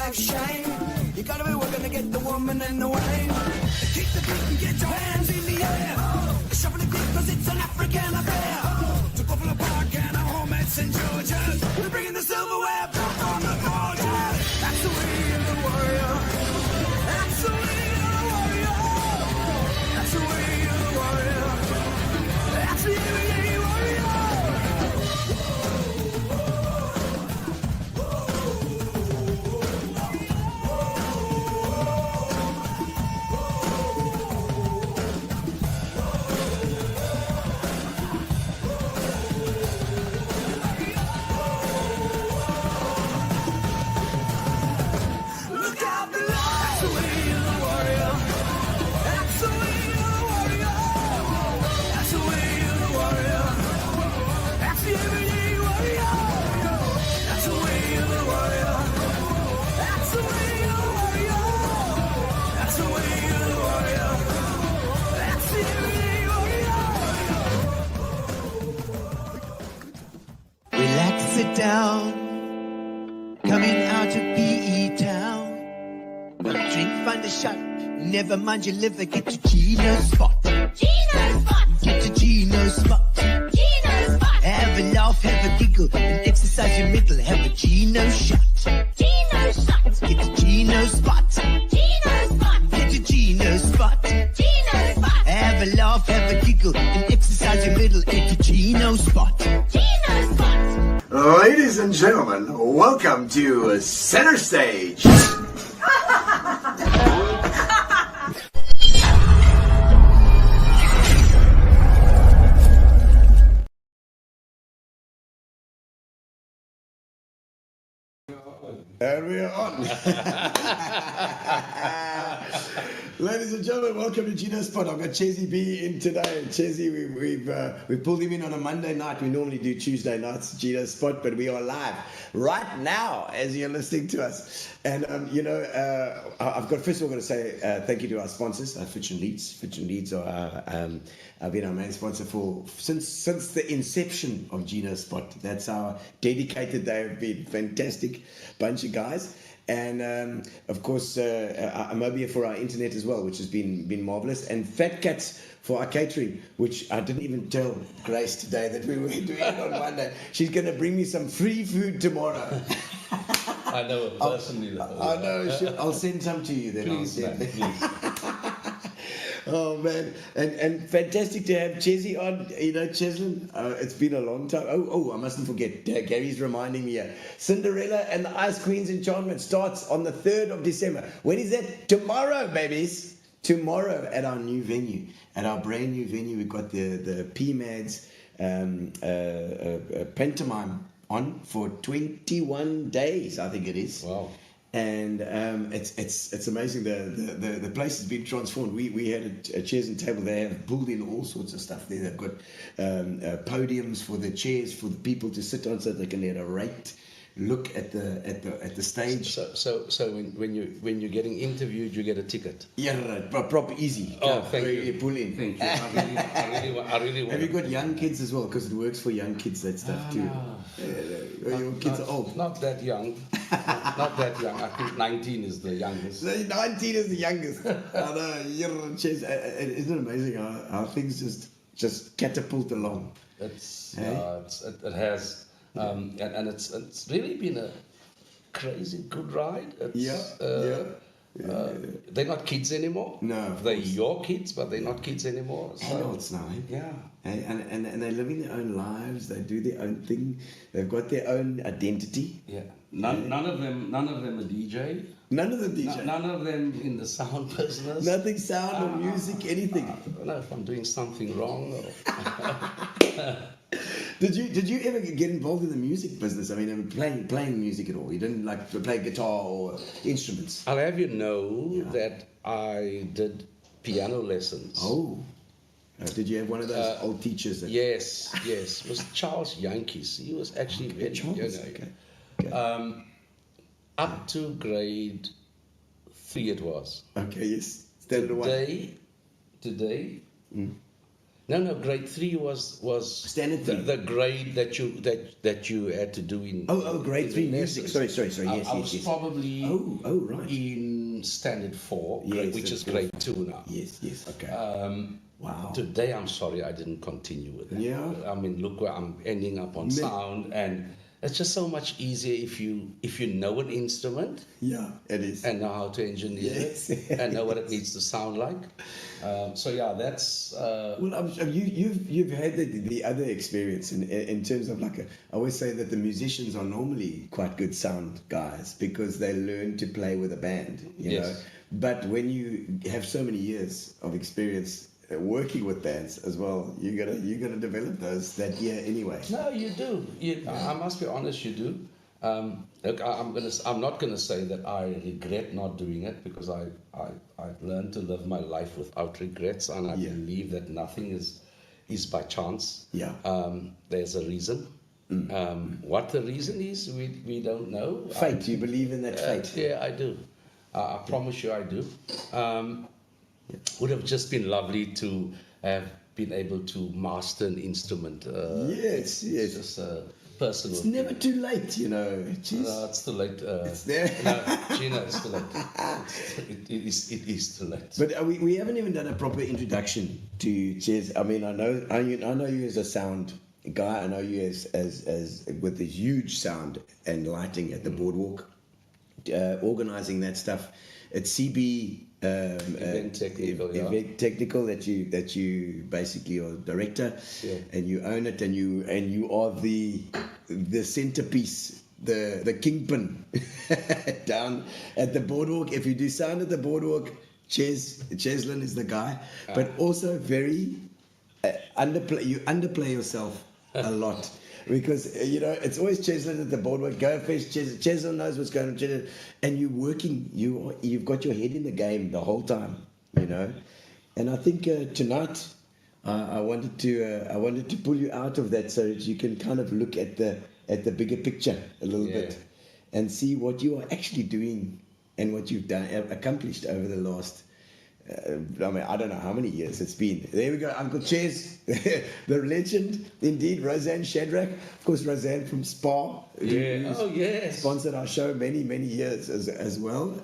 like shame. You gotta be working to get the woman in the way. Keep the beat and get your hands in the air. Shuffle the beat cause it's an African affair. To Buffalo Park and our home at St. George's. We're bringing the silverware back on the gorgeous. That's the way of the warrior. That's the way of the warrior. That's the way of the warrior. That's the everyday warrior. Sit down, coming out of PE town. One drink, find a shot, never mind your liver, get to Gino's spot. Gino spot! Get to Gino's spot. Gino spot! Have a laugh, have a giggle, and exercise your middle, have a Gino shot. Gino shot! Get to Gino's spot. Gino spot! Get to Gino's spot. Gino spot! Have a laugh, have a giggle, and exercise your middle, get to Gino's spot. Gino spot! Ladies and gentlemen, welcome to Center Stage. And we are on. Ladies and gentlemen, welcome to Gino's Spot. I've got Chezzy B in today. Chezzy, we've pulled him in on a Monday night. We normally do Tuesday nights, Gino's Spot, but we are live right now as you're listening to us. And I've got first of all got to say thank you to our sponsors, Fitch and Leeds. Fitch and Leeds have been our main sponsor since the inception of Gino's Spot. That's how dedicated they have been. Fantastic bunch of guys. And of course, Amobia for our internet as well, which has been marvelous. And Fat Cats for our catering, which I didn't even tell Grace today that we were doing it on Monday. She's going to bring me some free food tomorrow. I know it personally. I know. I'll send some to you then. Please, man, please. Oh man, and fantastic to have Chezzy on. You know, Cheslyn, it's been a long time. Oh, I mustn't forget. Gary's reminding me here. Cinderella and the Ice Queen's Enchantment starts on the 3rd of December. When is that? Tomorrow, babies. Tomorrow at our new venue, at our brand new venue. We've got the PMADS pantomime on for 21 days. I think it is. Wow. And it's amazing. The place has been transformed. We had a chairs and table. They have pulled in all sorts of stuff there. They've got podiums for the chairs for the people to sit on, so they can get a rate look at the stage. So when you're getting interviewed, you get a ticket. Yeah, right. Proper easy. Oh, thank you. Pull in. Thank you. I really want. Have you got young kids as well? Because it works for young kids, that stuff too. No. Your kids are old. Not that young. Not that young. I think 19 is the youngest. 19 is the youngest. I know. Isn't it amazing how things just catapult along? It has. And it's really been a crazy good ride. They're not kids anymore. No, they're your kids, but they're not kids anymore. So, adults now. Yeah. And they're living their own lives. They do their own thing. They've got their own identity. Yeah. None of them a DJ. None of them DJ. None of them in the sound business. Nothing sound or music, anything. I don't know if I'm doing something wrong. Or Did you ever get involved in the music business? I mean, playing music at all? You didn't like to play guitar or instruments? I'll have you know that I did piano lessons. Oh. Did you have one of those old teachers? Yes. It was Charles Yankees. He was actually very Charles, okay. Up to grade 3 it was. Okay, yes. Standard one. Today, No. Grade 3 was Standard three. the grade that you had to do in. Grade in 3 the music. lessons. Sorry. Yes, I was yes. probably Right. in standard 4, Yes, which that's is grade 2 now. Yes. Okay. Wow. Today, I'm sorry I didn't continue with that. Yeah. I mean, look where I'm ending up on sound, and it's just so much easier if you know an instrument Yeah, it is. and know how to engineer Yes. it and know what it needs to sound like. So yeah, that's Well, you've had the other experience in terms of I always say that the musicians are normally quite good sound guys because they learn to play with a band, you Yes. know. But when you have so many years of experience working with bands as well, you're gonna develop that year anyway. no, you do. I must be honest, you do. Look, I'm not gonna say that I regret not doing it because I've learned to live my life without regrets, and I Yeah. believe that nothing is by chance. Yeah. There's a reason. What the reason is, we don't know. Fate. You believe in that fate? Yeah, I do. I promise you, I do. Would have just been lovely to have been able to master an instrument. Yes. It's just a personal. It's never too late, you know. Jeez. No, it's too late. It's there. No, Gino, it's too late. It is too late. But we haven't even done a proper introduction to Ches. I mean, I know you as a sound guy. I know you as with this huge sound and lighting at the Boardwalk, organizing that stuff at CB. Event technical, yeah. Event technical that you basically are director, Yeah. and you own it, and you are the centerpiece, the kingpin down at the Boardwalk. If you do sound at the Boardwalk, Cheslyn is the guy, but also very you underplay yourself a lot. Because, you know, it's always Cheslyn at the Boardwalk, go fish, Cheslyn knows what's going on, and you're working, you've got your head in the game the whole time, you know. And I think tonight I wanted to pull you out of that so that you can kind of look at the bigger picture a little bit and see what you are actually doing and what you've accomplished over the last I mean, I don't know how many years it's been. There we go, Uncle Ches, the legend, indeed, Roseanne Shadrach. Of course, Roseanne from Spa. Yeah. Oh, yes. Sponsored our show many years as well.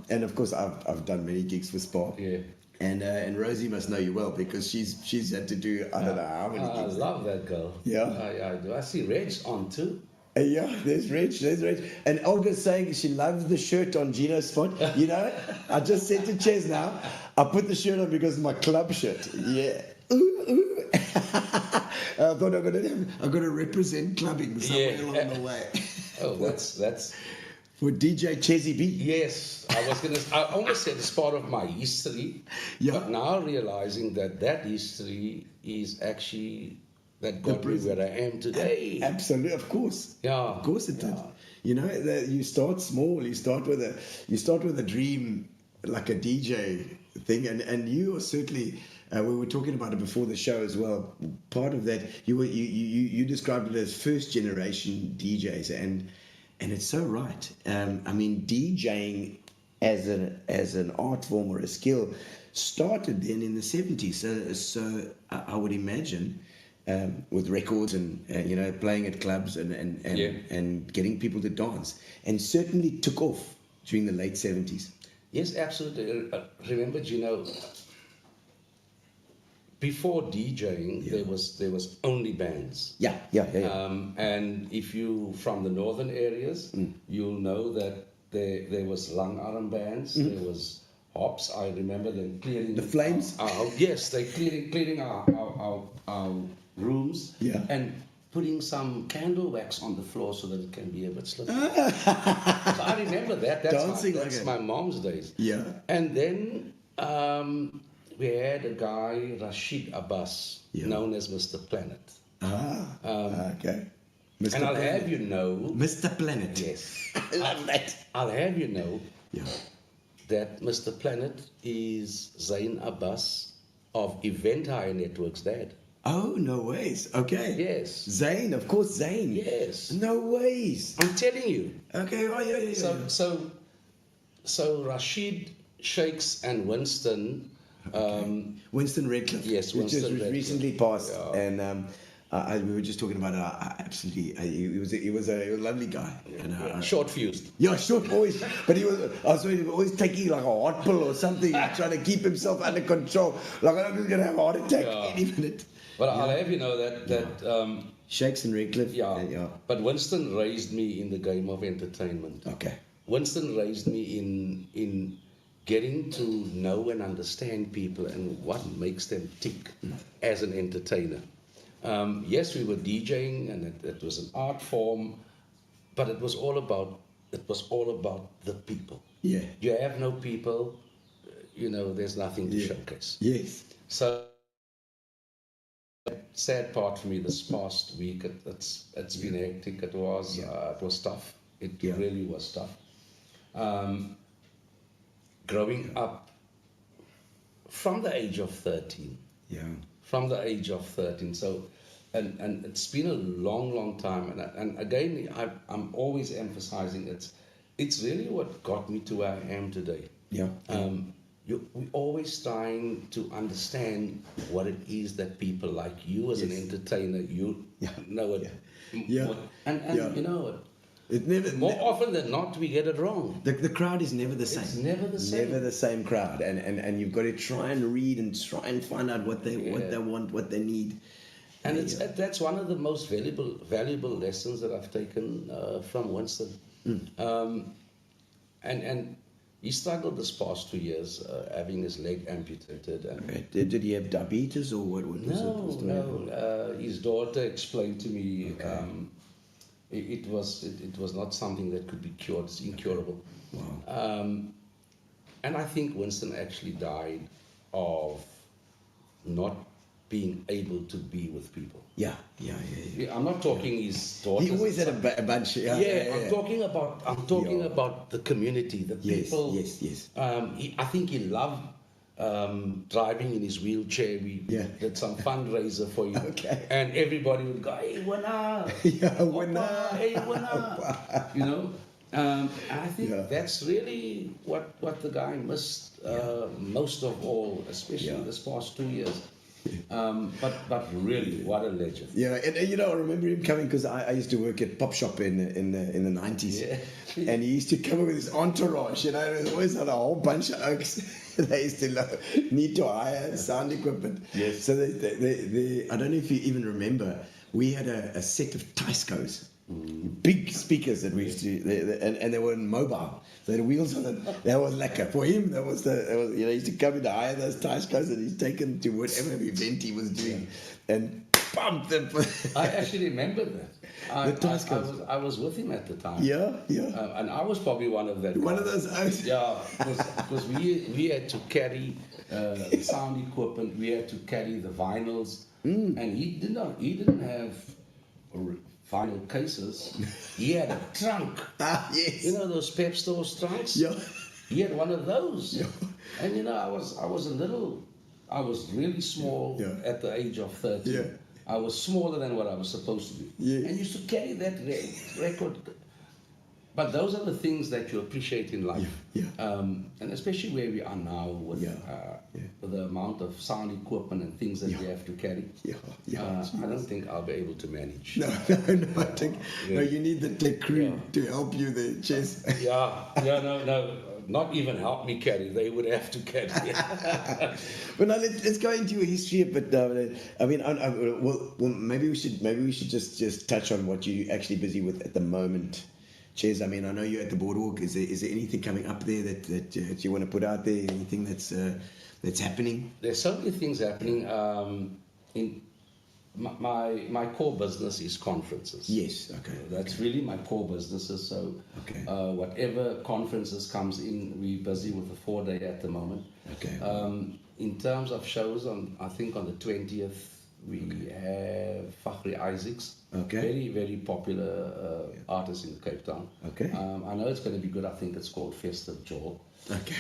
And of course, I've done many gigs for Spa. Yeah. And Rosie must know you well because she's had to do I don't know how many I gigs. love that girl. Yeah. I do. I see Reg on too. Yeah, there's Rich. And Olga's saying she loves the shirt on Gino's spot. You know, I just said to Ches now, I put the shirt on because of my club shirt. Yeah. Ooh. I thought I'm gonna represent clubbing somewhere along the way. Oh, that's For DJ Chezzy B. yes. I almost said it's part of my history. Yeah. But now realizing that history is actually that got me where I am today. Absolutely, of course. Yeah. Of course it did. You know, you start small. You start with a dream, like a DJ thing, and you are certainly. We were talking about it before the show as well. Part of that, you described it as first generation DJs, and it's so right. I mean, DJing as an art form or a skill started then in the 70s. So I would imagine. With records and you know, playing at clubs and getting people to dance, and certainly took off during the late 70s. Yes, absolutely. Remember, Gino, before DJing, there was only bands. Yeah. And if you from the northern areas, you'll know that there was long arm bands. There was hops. I remember them clearing The Flames. Yes, they clearing our rooms. Yeah. And putting some candle wax on the floor so that it can be a bit slippery. So I remember that. That's my mom's days. Yeah. And then we had a guy, Rashid Abbas, known as Mr. Planet. Okay. Mr. And I'll Planet. have you know... Mr. Planet. Yes. I love that. I'll have you know Yeah. that Mr. Planet is Zain Abbas of Event Hire Network's dad. Oh, no ways. Okay. Yes. Zayn, of course, Zayn. Yes. No ways. I'm telling you. Okay. Oh, yeah. So Rashid, Shakes, and Winston Winston Redcliffe. Yes, who Winston just Redcliffe. recently passed, Yeah. and we were just talking about it. He was a lovely guy. And, Short fused. yeah, sure, always. But he was always taking like a heart pill or something, trying to keep himself under control. Like I'm just gonna have a heart attack Yeah. any minute. But I'll have you know that Shakes and Redcliffe. yeah. But Winston raised me in the game of entertainment. Okay. Winston raised me in getting to know and understand people and what makes them tick as an entertainer. Yes, we were DJing and it was an art form, but it was all about the people. Yeah. You have no people, there's nothing to showcase. Yes. So sad part for me this past week. It's been hectic. It was tough. It really was tough. Growing up from the age of 13. Yeah. From the age of 13. So, and it's been a long time. And again, I'm always emphasizing it's really what got me to where I am today. Yeah. We're always trying to understand what it is that people like you as an entertainer, know it. Yeah. And you know It never. more often than not, we get it wrong. The crowd is never the same. It's never the same. Never the same crowd, and you've got to try and read and try and find out what they want, what they need. And that's one of the most valuable lessons that I've taken from Winston. And he struggled this past 2 years, having his leg amputated. And Okay. Did he have diabetes or what was it? no. His daughter explained to me it was not something that could be cured. It's incurable. Wow. And I think Winston actually died of not being able to be with people. Yeah. I'm not talking his daughter. He always had a bunch. I'm talking about the community, the Yes, people. yes. I think he loved driving in his wheelchair. We did some fundraiser for him. Okay. And everybody would go, hey, Wana. Yeah, Wana. Hey, Wana. And I think that's really what the guy missed most of all, especially this past 2 years. But really, what a legend. Yeah, and I remember him coming because I used to work at Pop Shop in the 90s. Yeah. And he used to come with his entourage, there's always had a whole bunch of oaks. They used to need to hire sound equipment. Yes. So they I don't know if you even remember, we had a set of Tyscos. Big speakers that we used to, and they were mobile. So they had wheels on it. That was lekker. For him, he used to come in to hire those Tyscos, and he's taken to whatever event he was doing, and pumped them. I actually remember that. I was with him at the time. Yeah. And I was probably one of that. One of those. Yeah, because we had to carry the sound equipment. We had to carry the vinyls, and he didn't have vinyl cases. He had a trunk. Yes. You know those pep stores trunks? Yeah. He had one of those. Yeah. And I was really small at the age of 13. Yeah. I was smaller than what I was supposed to be. Yeah. And used to carry that record. But those are the things that you appreciate in life. Yeah. And especially where we are now with the amount of sound equipment and things that we have to carry. I don't think I'll be able to manage. No, you need the tech crew to help you there, Chess. No. Not even help me carry. They would have to carry. But now let's go into your history. But maybe we should just touch on what you're actually busy with at the moment, Ches. I know you're at the Boardwalk. Is there anything coming up there that you want to put out there? Anything that's happening? There's so many things happening. In my core business is conferences. Yes. Okay. That's really my core businesses. So whatever conferences comes in, we're busy with the 4-day at the moment. Okay. In terms of shows, I think on the 20th we have Fakhri Isaacs. Okay. Very, very popular artist in Cape Town. Okay. I know it's going to be good. I think it's called Festive Joel. Okay.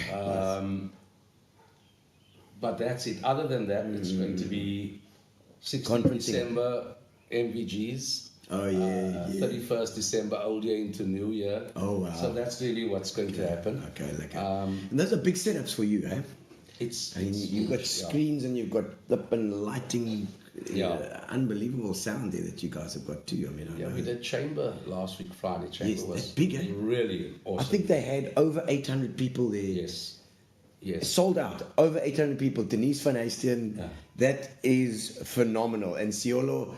But that's it. Other than that, it's going to be 16th December MVGs. Oh yeah. 31st December, old year into new year. Oh wow. So that's really what's going to happen. Okay. And those are big setups for you, eh? It's I mean, you've got huge, yeah. screens and you've got flippin' lighting. Yeah. Unbelievable sound there that you guys have got too. I mean, I Yeah, know. we did Chamber last week, Friday. Chamber Yes, was that's big, eh? really awesome. I think they had over 800 people there. Yes. Yes. Sold out, over 800 people. Denise van Haysten, Yeah. that is phenomenal. And Siolo,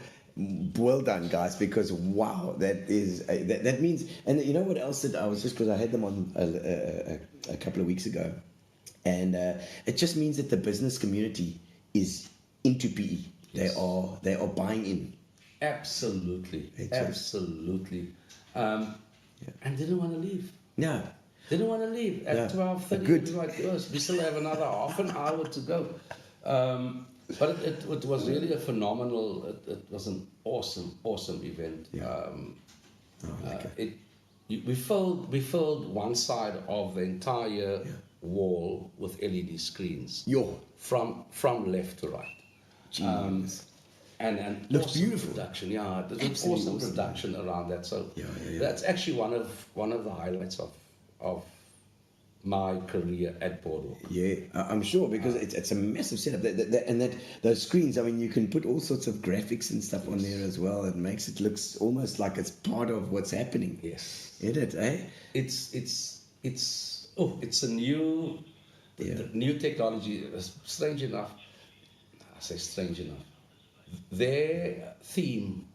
well done, guys, because wow, that means. And you know what else that I was just, because I had them on a couple of weeks ago, and it just means that the business community is into PE. Yes. They are buying in. Absolutely. It's just- Absolutely. And didn't want to leave. No, Didn't want to leave at Yeah. 12:30. Good. It was like, yes, we still have another half an hour to go. But it was really a phenomenal. It was an awesome event. Yeah. We filled one side of the entire wall with LED screens. Yo, From left to right. jeez. And Looks awesome beautiful. production, yeah. There's an Absolutely awesome awesome. production around that. So Yeah. that's actually one of the highlights of my career at Boardwalk. Yeah, I'm sure, because it's a massive setup. Those screens, I mean, you can put all sorts of graphics and stuff on there as well. It makes it looks almost like it's part of what's happening. Yes. Isn't it, eh? It's a new new technology. Strange enough, I say strange enough. Their theme.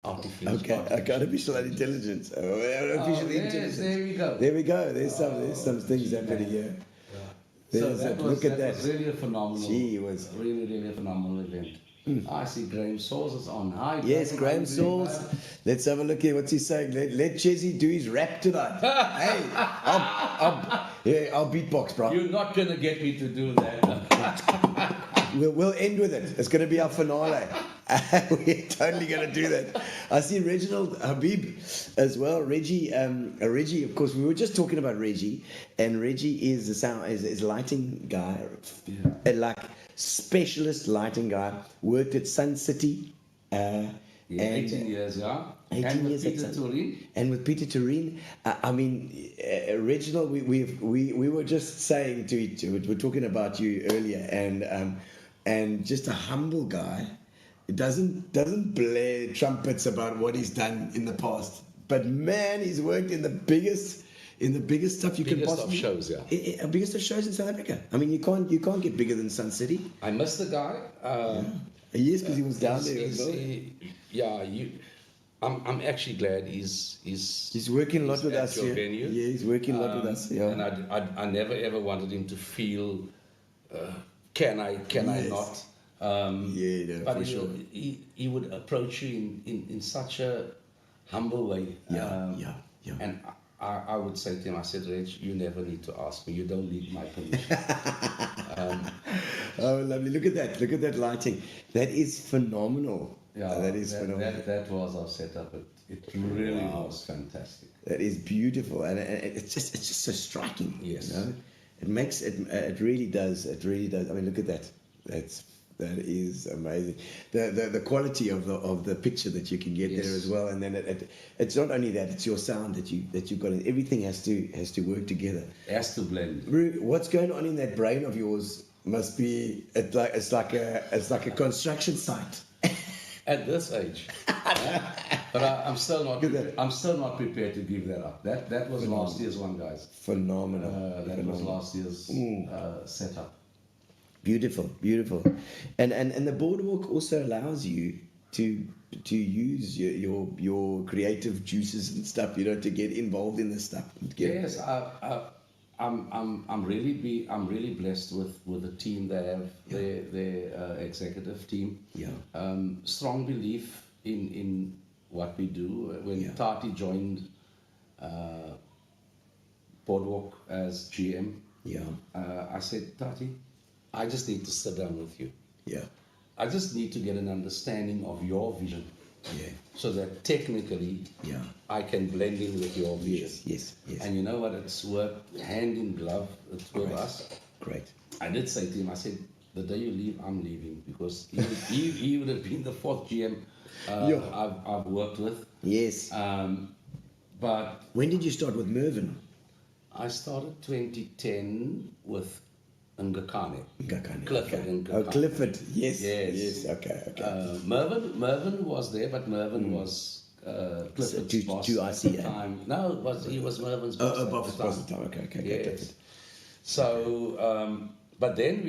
Artificial. Okay, artificial intelligence. Artificial intelligence. There we go. There we go. There's some things happening here. So There's look at that. was really a phenomenal. Gee whiz. Really a phenomenal event. I see Graham Sauce is on. Hi. Yes, Graham how you doing, Sauce. man? Let's have a look here. What's he saying? Let Chezzy do his rap tonight. Hey, I'll beatbox, bro. You're not gonna get me to do that. We'll end with it. It's going to be our finale. We're totally going to do that. I see Reginald Habib as well. Reggie, of course, we were just talking about Reggie, and Reggie is a lighting guy, a like specialist lighting guy. Worked at Sun City. Yeah, 18 years, yeah. 18 and years with at Peter Sun- Turin. And with Peter Turin, I mean, Reginald, we were just saying we're talking about you earlier, and just a humble guy. It doesn't blare trumpets about what he's done in the past, but man, he's worked in the biggest stuff you can Biggest of possibly. shows, yeah. Biggest of shows in South Africa. I mean, you can't get bigger than Sun City. I miss the guy. Yes, because he was down there as well. I'm actually glad he's working a lot with at us your here. venue. Yeah, he's working a lot with us. Yeah. And I never ever wanted him to feel, can I Yes. not? For But sure. he would approach you in such a humble way. Yeah. And I would say to him, I said, Reg, you never need to ask me. You don't need my permission. Oh, lovely! Look at that! Look at that lighting. That is phenomenal. That is phenomenal. That was our setup. It really was fantastic. That is beautiful, and it's just so striking. Yes. You know? It makes it. It really does. It really does. I mean, look at that. That is amazing. The quality of the picture that you can get Yes. there as well, and then it's not only that, it's your sound that you've got. Everything has to work together. It has to blend. Roo, what's going on in that brain of yours must be it's like a construction site. At this age. But I'm still not. Look at that. I'm still not prepared to give that up. That was last year's one, guys. Phenomenal. That was Phenomenal. last year's setup. Beautiful. And the boardwalk also allows you to use your creative juices and stuff, to get involved in this stuff. Yes, I'm really blessed with the team they have, their executive team. Yeah. Strong belief in what we do. When Tati joined Boardwalk as GM, I said, Tati, I just need to sit down with you. Yeah. I just need to get an understanding of your vision. Yeah. So that technically I can blend in with your vision. Yes. And you know what? It's worked hand in glove with us. Great. I did say to him, I said, the day you leave, I'm leaving, because he would have been the fourth GM I've worked with. Yes. But When did you start with Mervyn? I started 2010 with Ngakane. Ngakane, Clifford okay. and Oh, Ngakane. Clifford, yes. Yes. Yes, okay. Mervyn was there, but Mervyn was Clifford's boss at Tues, the yeah. time. No, he was Mervyn's boss at Boss the time. at the time, okay, Yes. Clifford. So, but then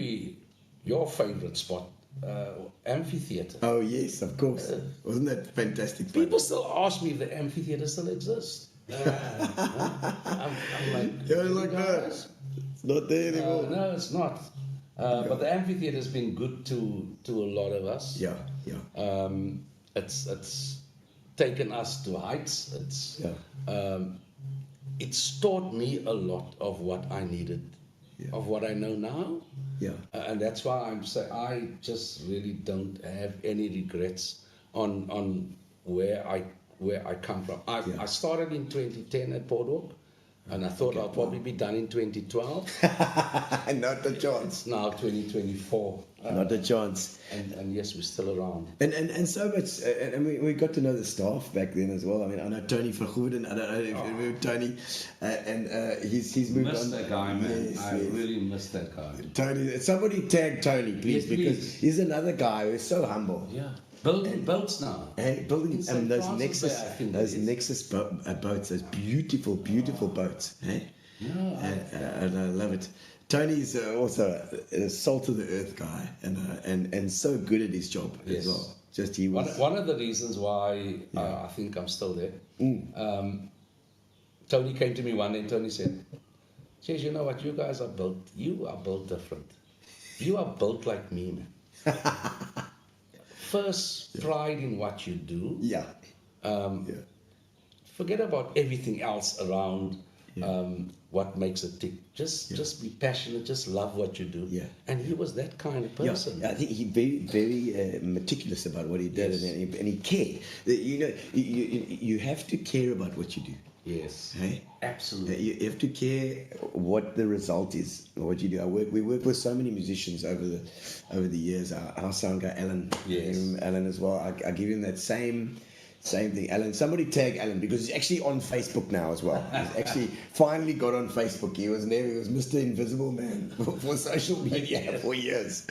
your favorite spot, amphitheater. Oh, yes, of course. Wasn't that fantastic fun? People still ask me if the amphitheater still exists. I'm like, You're like, no, guys? it's not there anymore. No, it's not. But the amphitheater has been good to a lot of us. Yeah. It's taken us to heights. It's taught me a lot of what I needed, of what I know now. Yeah. And that's why I'm saying I just really don't have any regrets on where I come from. I started in 2010 at Boardwalk, and I thought I'll probably be done in 2012. Not a chance. It's now 2024. Not a chance. And yes, we're still around. And so much, and we got to know the staff back then as well. I mean, I know Tony Vergoeden, I don't know if you remember Tony, and he's moved Miss on. that guy, man. Yes, I yes. really miss that guy. Tony, somebody tag Tony, please, Yes, because please. he's another guy who's so humble. Yeah. Building boats now. Hey, building In St. those Francis Nexus, Bay, I think those it is. Nexus boats, those beautiful boats. Hey, and I love it. Tony's also a salt of the earth guy, and so good at his job Yes. as well. Just he was. One of the reasons why I think I'm still there. Tony came to me one day and Tony said, "Ches, you know what? You guys are built. You are built different. You are built like me, man. First, pride in what you do. Yeah. Forget about everything else around what makes it tick. Just be passionate. Just love what you do. Yeah. And he was that kind of person. Yeah, I think he very meticulous about what he did, Yes. and he cared. You know, you have to care about what you do. Yes. Hey? Absolutely. You have to care what the result is, what you do. We work with so many musicians over the years. Our sound guy Alan, Yes. Alan as well. I give him that same thing. Alan, somebody tag Alan because he's actually on Facebook now as well. He's actually finally got on Facebook. He was Mr. Invisible Man for social media for years.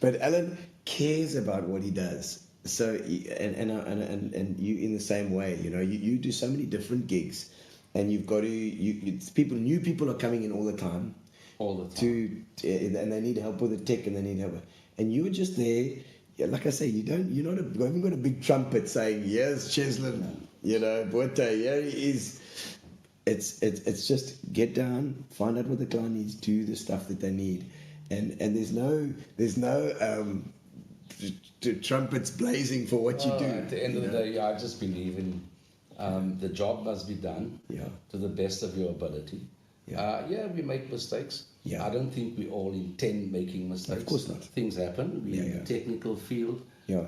But Alan cares about what he does. So and you in the same way, you know, you do so many different gigs, and you've got to new people are coming in all the time. All the time. And they need help with the tech, and they need help, and you're just there. Yeah, like I say, you haven't got a big trumpet saying, "Here's Cheslyn, you know, Botha, here he is." It's just get down, find out what the client needs, do the stuff that they need, and there's no trumpets blazing for what you do. At the end of the day, I just believe in the job must be done to the best of your ability. We make mistakes. Yeah. I don't think we all intend making mistakes. Of course not. Things happen. We're in the technical field.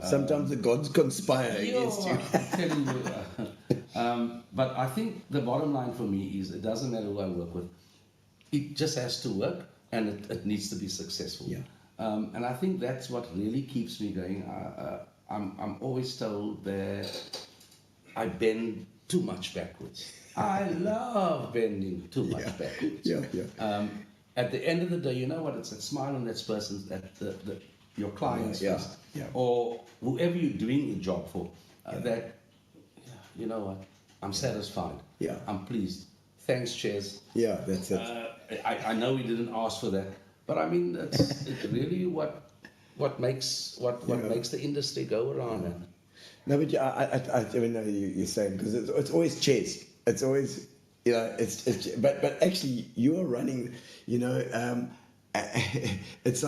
Sometimes the gods conspire against you. I'm telling you. But I think the bottom line for me is it doesn't matter who I work with. It just has to work, and it needs to be successful. Yeah. And I think that's what really keeps me going. I'm always told that I bend too much backwards. I love bending too much backwards. At the end of the day, you know what? It's that smile on that person's, your client's face, or whoever you're doing a job for. That, you know what? I'm satisfied. Yeah. I'm pleased. Thanks, Ches. Yeah, that's it. I know we didn't ask for that, but I mean, it's really what makes the industry go around. Man. No, but I mean, no, you're saying because it's always Ches. It's always, you know, but actually you are running, you know, it's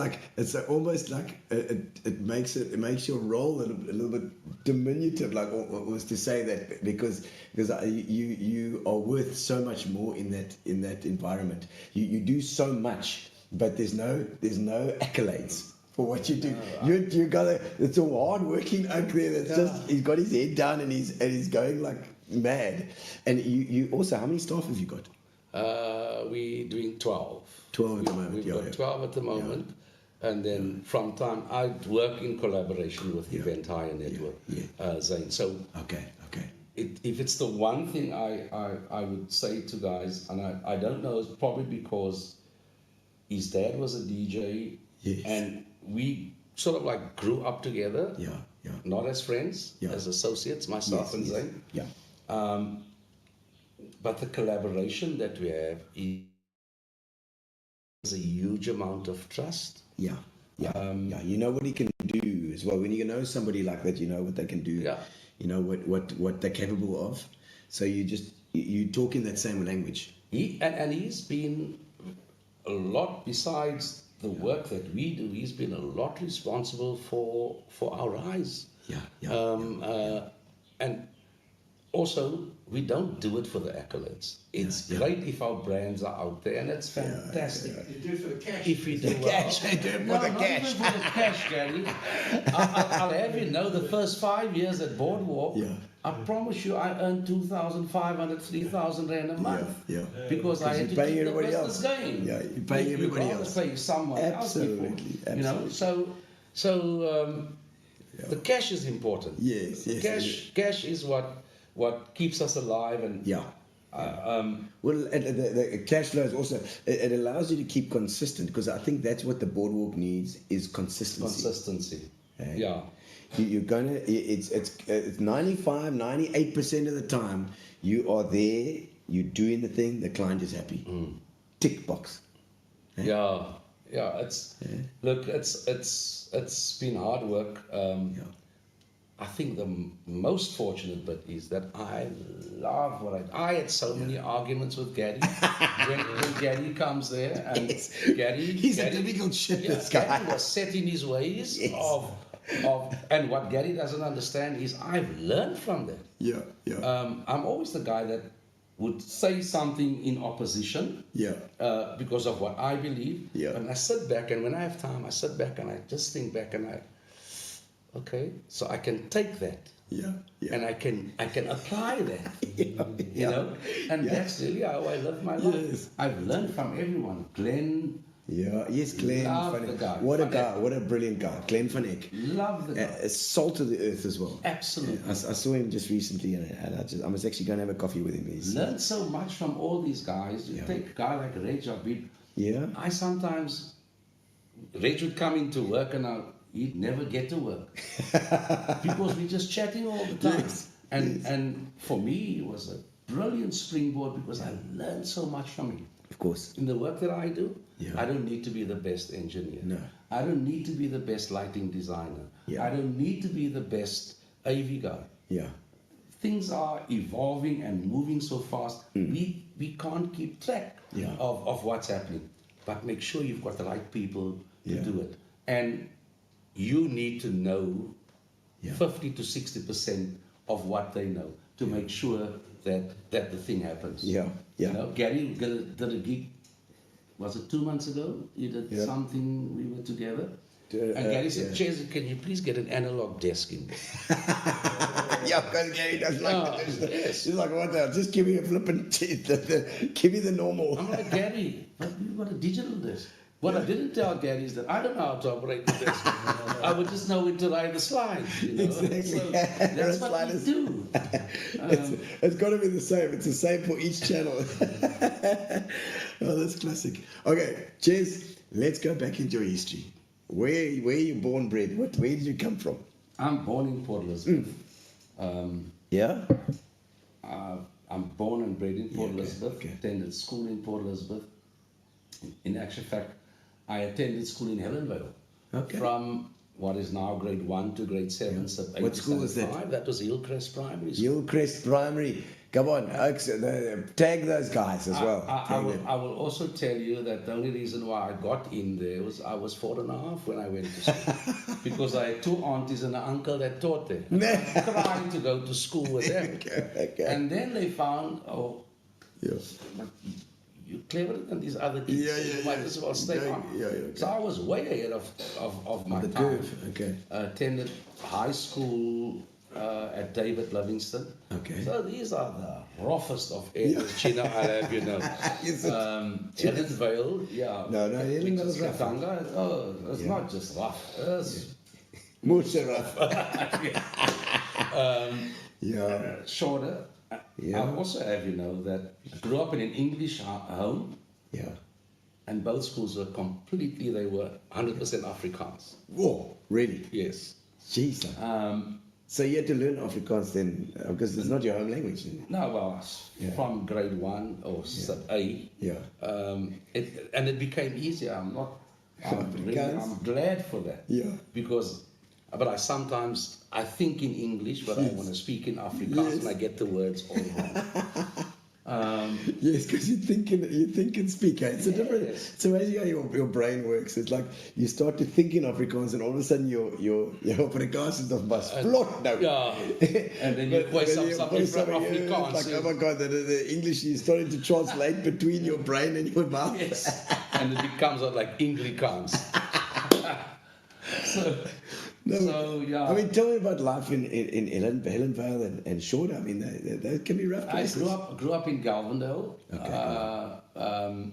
almost like it makes your role a little bit diminutive, like was to say that because you are worth so much more in that environment. You do so much, but there's no accolades for what you do. You gotta. It's a hard working oak there. That's just he's got his head down and he's going like mad. And you also, how many staff have you got? We're doing 12. 12 at the moment. We've got 12 at the moment. And then from time, I work in collaboration with Event Hire Network, Zane. So Okay. if it's the one thing I would say to guys, and I don't know, it's probably because his dad was a DJ, Yes. and we sort of like grew up together, Yeah, yeah. not as friends, Yeah. as associates, myself and Zayn. Yeah. But the collaboration that we have is a huge amount of trust. Yeah. Yeah. Yeah. You know what he can do as well. When you know somebody like that, you know what they can do. Yeah. You know what they're capable of. So you talk in that same language. He's been a lot, besides the work that we do, he's been a lot responsible for our rise. Yeah. And also, we don't do it for the accolades. It's great if our brands are out there, and it's fantastic. You do it for the cash. If we do Cash. They do it for the not cash. even for the cash, Gary. I'll have you know, the first 5 years at Boardwalk, Yeah. I promise you, I earned 2,500, 3,000 rand a month. Yeah. Because I had to you're paying keep the everybody business else. going. Yeah, you're paying everybody you else. Pay someone Absolutely, else before. You know, absolutely. so the cash is important. Yes. Cash is what keeps us alive, and Yeah. Well, the cash flow is also, it allows you to keep consistent, because I think that's what the Boardwalk needs, is consistency. consistency. Okay. Yeah. You're gonna, it's 95, 98% of the time you are there, you're doing the thing, the client is happy. Tick box. Yeah. Look, it's been hard work. I think the most fortunate bit is that I love what I had so many arguments with Gary. when Gary comes there, and Yes. Gary, a difficult shit, yeah, this guy. Gary was set in his ways Yes. and what Gary doesn't understand is I've learned from that. Yeah. I'm always the guy that would say something in opposition because of what I believe. Yeah. And I sit back, and when I have time, I sit back and I just think back, and okay, so I can take that. Yeah. And I can apply that. You know? And that's really how I live my life. Yes. I've learned from everyone. Glenn, Yes, Glenn Love Van the Eyck. guy. What a Van guy, Eyck. what a brilliant guy. Glenn Van Eyck. love the guy. Salt of the earth as well. Absolutely. I saw him just recently, and I was actually going to have a coffee with him. Learn so much from all these guys. You take a guy like Reg Abid. Yeah. I sometimes, Reg would come into work, and he'd never get to work because we're just chatting all the time. Yes. And for me, it was a brilliant springboard because I learned so much from him. Of course. In the work that I do, Yeah. I don't need to be the best engineer. No. I don't need to be the best lighting designer. Yeah. I don't need to be the best AV guy. Yeah. Things are evolving and moving so fast. We can't keep track Yeah. of what's happening. But make sure you've got the right people to Yeah. do it. And you need to know 50 to 60% of what they know to make sure that the thing happens. Yeah. You know, Gary did a gig, was it 2 months ago? You did something, we were together. And Gary said, Ches, can you please get an analog desk in there? Yeah, because Gary doesn't like to do that. Yes. He's like, what the hell? Just give me a flippin' give me the normal. I'm like, Gary, but you've got a digital desk. What I didn't tell Gary is that I don't know how to operate the desk. I would just know when to ride the slide. You know? Exactly. So that's what we do. It's got to be the same. It's the same for each channel. Oh, that's classic. Okay, Ches, let's go back into your history. Where you born, bred? Where did you come from? I'm born in Port Elizabeth. Yeah? I'm born and bred in Port okay, Elizabeth. okay. Attended school in Port Elizabeth. In actual fact, I attended school in Helensvale. Okay. From what is now grade 1 to grade 7. So What school was that? 85. That was Hillcrest Primary School. Hillcrest Primary. Come on, tag those guys as well. I will also tell you that the only reason why I got in there was I was 4.5 when I went to school. Because I had 2 aunties and an uncle that taught there. Trying to go to school with them. Okay. And then they found, Yes. but you're cleverer than these other kids. Yeah, so you might as well stay on. okay. So I was way ahead of my The time. curve, okay. Attended high school at David Livingston. Okay. So these are the roughest of areas. Chino, I'll have you know. Is it? Helensvale, yeah. No, Helensvale is rough. Katanga, it's not just rough. It's Musharraf. Yeah. Shorter. Yeah. I also have, that I grew up in an English home, Yeah. and both schools were they were 100% Afrikaans. Whoa, really? Yes. Jeez. So you had to learn Afrikaans then, because it's not your home language. No, well, Yeah. from grade 1 or sub A, Yeah. it became easier. I'm glad for that. Yeah. But I think in English, but I Yes. want to speak in Afrikaans, Yes. and I get the words all wrong. Yes, because you think and speak. Eh? It's a different. Yes. It's amazing how your brain works. It's like you start to think in Afrikaans, and all of a sudden your Afrikaans is of bus vlot now. Yeah. And then you voice up something from Afrikaans. Like, oh my God, the English is starting to translate between your brain and your mouth. Yes. And it becomes like Englikaans. So yeah. I mean, tell me about life in Hellenvale and Shorter. I mean, that can be rough I places. grew up in Galvendale. Okay.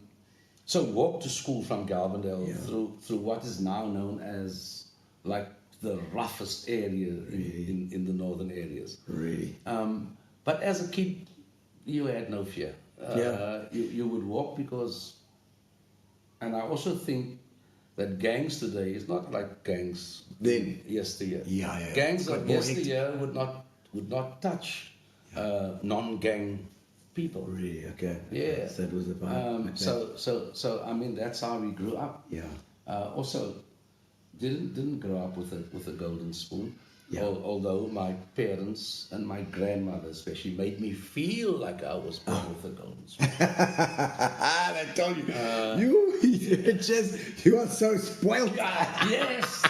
So walked to school from Galvendale Yeah. through what is now known as like the roughest area in the northern areas. Really? But as a kid, you had no fear. Yeah. You would walk and I also think that gangs today is not like gangs Then. yesteryear. Yeah. Gangs Got of more yesteryear would not touch non-gang people. Really? Okay. Yeah. So that was the vibe. Okay. So I mean that's how we grew up. Yeah. Also, didn't grow up with a golden spoon. Yeah. Although my parents and my grandmother especially made me feel like I was born with a golden spoon. I told you, you are so spoiled. Yes.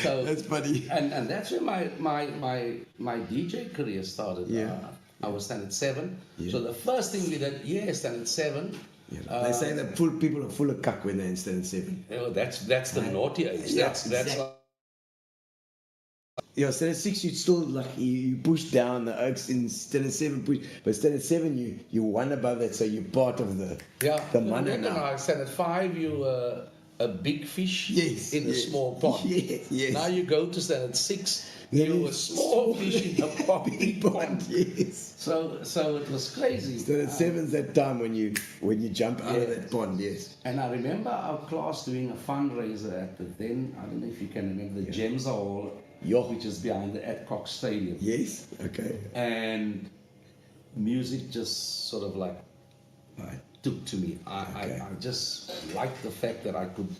So That's funny. and that's where my DJ career started. Yeah. I was standard 7. Yeah. So the first thing we did, standard 7. Yeah. They say that people are full of cuck when they're in standard 7. That's the naughty age. Yeah, That's exactly. Yeah, standard 6 you still like you push down the oaks. In standard 7 push, but standard 7 you one above that, so you're part of the money now. No. Standard 5 you a big fish in a small pond. Yes. Now you go to standard 6. Then You're a it's small fish in a big pond. Yes. So it was crazy. Standard 7's that time when you jump out of that pond. Yes. And I remember our class doing a fundraiser at I don't know if you can remember, the Gems Hall, which is behind the Adcock Stadium. Yes. Okay. And music just sort of like Right. took to me. I just liked the fact that I could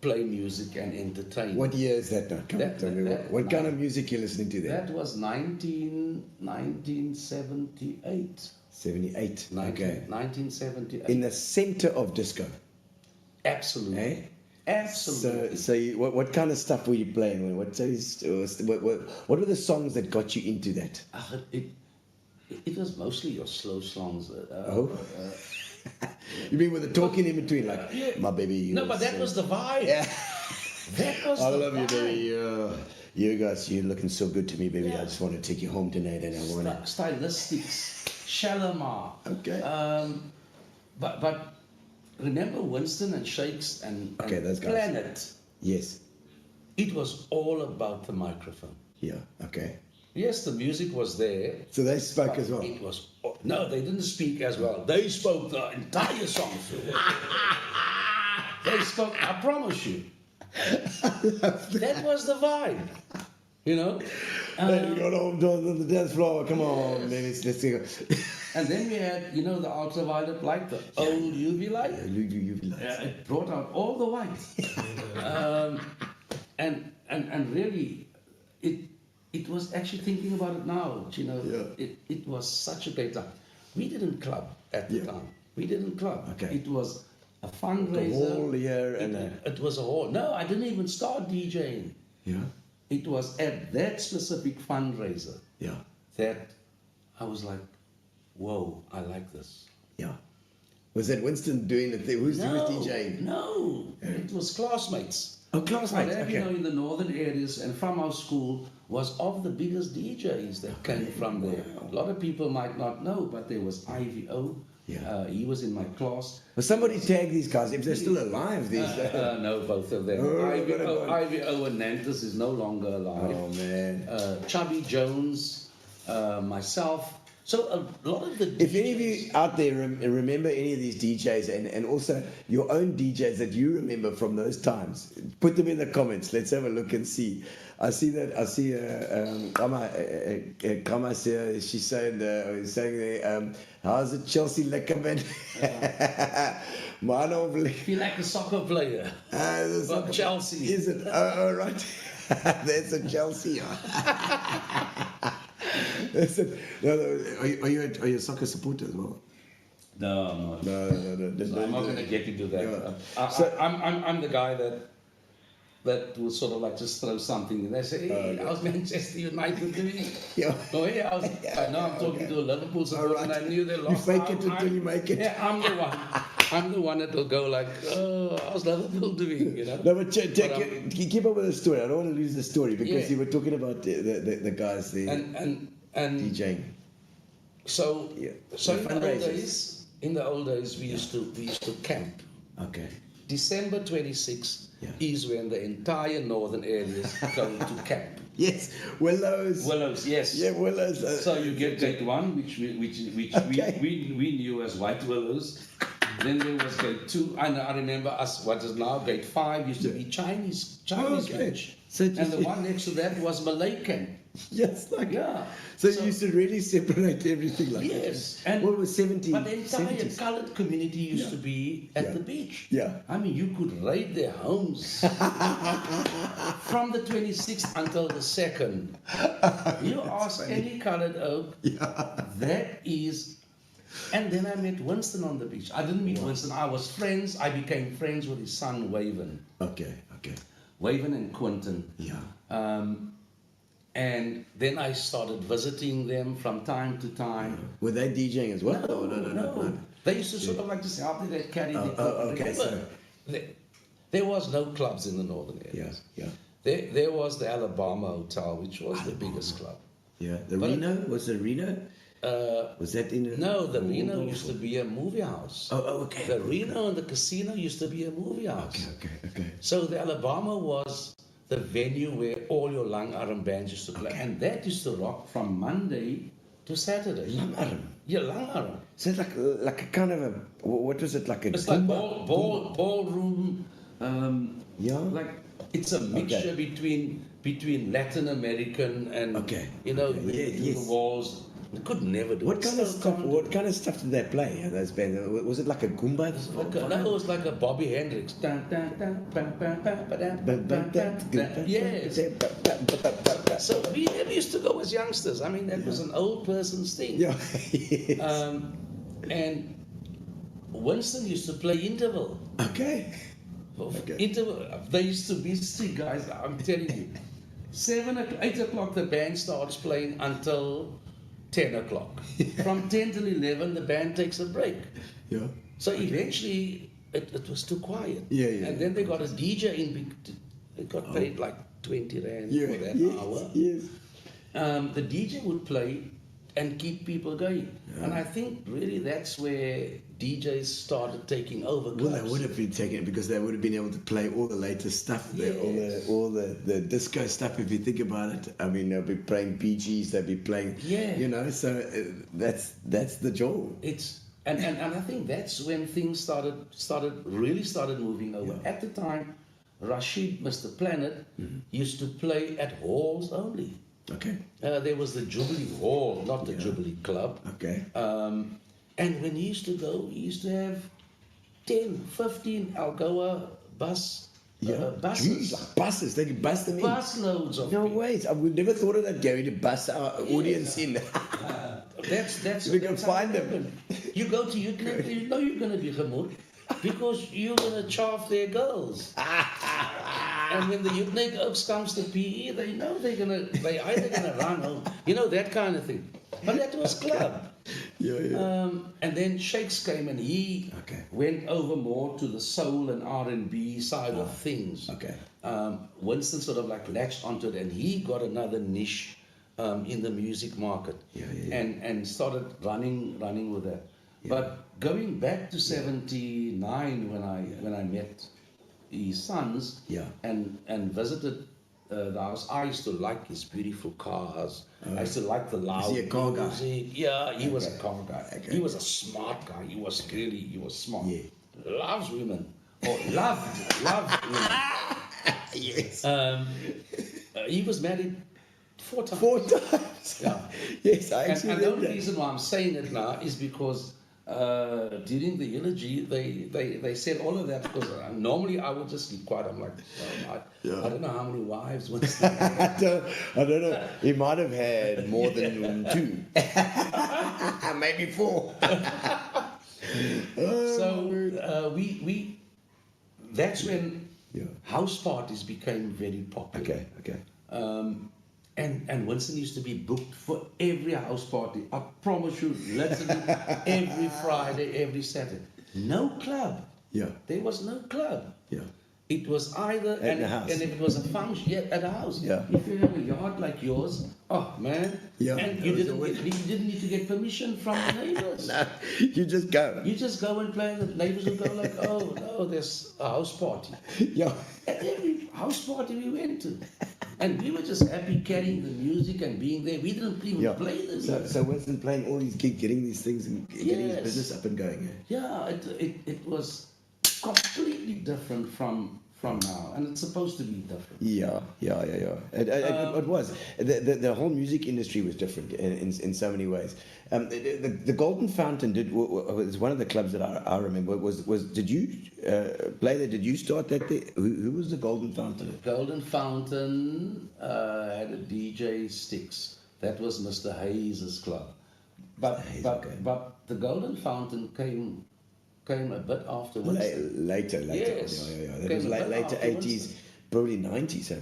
play music and entertain. What year is that now? Come on, tell me what kind of music you're listening to there? That was 1978. 78. Okay. 1978. In the center of disco. Absolutely. Eh? Absolutely. So what kind of stuff were you playing? What were the songs that got you into that? It was mostly your slow songs. You mean with the talking in between, like, my baby? No, but that was the vibe. Yeah. That was I the love you, vibe. baby. You guys, you're looking so good to me, baby. I just want to take you home tonight, and I want to. Stylistics, Shalimar. Okay. But remember Winston and Shakes and those guys. Planet. Yes. It was all about the microphone. Yeah. Okay. Yes, the music was there. So they spoke as well. It was no, they didn't speak as well. They spoke the entire song through. They spoke. I promise you. That was the vibe. You know. Hey, we got on the dance floor. Come on, man. Let's go. And then we had, the ultraviolet light, the old UV light. UV lights. It brought out all the white. And really, it was actually thinking about it now. It was such a great time. We didn't club at the time. We didn't club. Okay. It was a fundraiser. The whole year It was a whole. No, I didn't even start DJing. Yeah. It was at that specific fundraiser. Yeah. That I was like, whoa, I like this. Yeah. Was that Winston doing the thing? Who's DJing? No, it was classmates. Oh, classmates. But, Okay. in the northern areas and from our school was of the biggest DJs that came from there. A lot of people might not know, but there was IVO, Yeah. He was in my class. Well, somebody tag these guys if they're still alive these days. No, both of them. Oh, Ivy gotta go. Ivy Owen Nantis is no longer alive. Oh man. Chubby Jones, myself. So a lot of the If any of you out there remember any of these DJs and also your own DJs that you remember from those times, put them in the comments. Let's have a look and see. I see Kama she's saying there, how's it Chelsea Leckerman? Man of feel like a soccer player. But Chelsea. Is it? Oh, right. There's a Chelsea. Are you a soccer supporter as well? No, I'm not. No. So I'm not going to get into that. Yeah. I'm the guy that will sort of like just throw something and they say, hey, how's Manchester United doing? Yeah. Oh, yeah, I know I'm talking to a Liverpool supporter and I knew they lost. You fake it until you make it. Yeah, I'm the one. I'm the one that will go like, oh, how's Liverpool doing? You know. No, but keep up with the story. I don't want to lose the story because you were talking about the guys there and DJing. So Yeah. so The fundraisers. in the old days we used to camp. Okay. December 26th Yeah. is when the entire northern areas go to camp. Yes, Willows. Willows, yes. Yeah, Willows. So you get gate 1, which Okay. we knew as White Willows. Then there was gate 2, and I remember us. What is now gate 5 used to be Chinese Okay. village, So and just- the one next to that was Malay camp. Yes, like Yeah. So you used to really separate everything like that. Yes, and what was 70? but the entire 70s? coloured community used Yeah. to be at Yeah. the beach. Yeah. I mean, you could raid their homes from the 26th until the 2nd. You ask any coloured oak, that is. And then I met Winston on the beach. I didn't meet Winston. I was friends. I became friends with his son, Waven. Okay. Waven and Quentin. Yeah. And then I started visiting them from time to time. Were they DJing as well? No. They used to sort of like just out there, they'd carry the okay, so- there was no clubs in the northern areas. Yeah. There was the Alabama Hotel, which was the biggest club. Yeah. The But- Reno? Was the Reno? Was that in? No, the Reno used to be a movie house. Oh, okay. The Reno and the casino used to be a movie house. Okay. So the Alabama was the venue where all your Langarm bands used to play. And that used to rock from Monday to Saturday. Langarm? Yeah, Langarm. So it's like a kind of a, what was it, like a It's like Goomba? ballroom. Yeah? Like it's a mixture between Latin American and you know Okay. through Yes. the walls. They could never do What it. kind of Still stuff? can't What kind of stuff did they play? Those bands? Was it like a Goomba? No, it was like a Bobby Hendrix. Dun, dun, dun, bam, bam, bam, ba-dam, bam, bam, bam. Yes. So we never used to go as youngsters. I mean, that was an old person's thing. Yeah. Yes. And Winston used to play interval. Okay. Interval. They used to be street guys. I'm telling you. 8 o'clock the band starts playing until 10 o'clock. From 10 till 11 the band takes a break. Yeah. So eventually it was too quiet. Yeah. And then they got a DJ in. They got paid like 20 rand for that hour. Yes. The DJ would play and keep people going. Yeah. And I think really that's where DJs started taking over Well, clubs. they would have been taking it because they would have been able to play all the latest stuff, all the disco stuff. If you think about it, I mean, they'll be playing Bee Gees, they'll be playing, So that's the joy. It's and I think that's when things started moving over. Yeah. At the time, Rashid, Mr. Planet, used to play at halls only. Okay. There was the Jubilee Hall, not the Jubilee Club. Okay. And when he used to go, he used to have 10, 15 Algoa buses. Jeez, like buses. They could bus them in. Busloads of No people. ways. I would never thought of that, Gary, to bus our audience in. That's We can that's how find it them. happened. You go to Utrecht, you know you're going to be gemoed because you're going to chaff their girls. And when the Utrecht Oaks comes to PE, they know they either going to run home, you know, that kind of thing. But that was club. And then Shakes came and he went over more to the soul and R&B side of things. Okay. Winston sort of like latched onto it and he got another niche in the music market and started running with that. But going back to '79 when I met his sons and visited the house, I used to like his beautiful cars. I used to like the loud he a car guy? music. Yeah, he was a car guy. Okay. He was a smart guy. He was smart. Yeah. Loves women. Or loved women. Yes. He was married 4 times. 4 times. Yeah. Yes, I actually And the read only that. reason why I'm saying it now is because during the eulogy, they said all of that because normally I would just keep quiet. I'm like, I don't know how many wives Winston had. I don't know. He might have had more than 2. Maybe 4. So we that's when house parties became very popular. Okay. And Winston used to be booked for every house party. I promise you, literally every Friday, every Saturday. No club. Yeah. There was no club. Yeah. It was either At the house. and if it was a function, at a house. Yeah. If you have a yard like yours, oh man. Yeah, And it you was didn't need to get permission from the neighbors. No, you just go. You just go and play, and the neighbors will go like, oh no, there's a house party. Yeah. At every house party we went to. And we were just happy carrying the music and being there. We didn't even play the music. So Winston playing all these gigs, getting these things and getting his Yes. business up and going. Yeah, it was completely different from now, and it's supposed to be different. Yeah. It was. The whole music industry was different in so many ways. The Golden Fountain was one of the clubs that I remember. Did you play there? Did you start that there? Who was the Golden Fountain? Golden Fountain had a DJ Sticks. That was Mr. Hayes' club. But the Golden Fountain came a bit after Winston. Later. Yes. Yeah. That Came was a bit later after 80s, Winston. probably 90s. I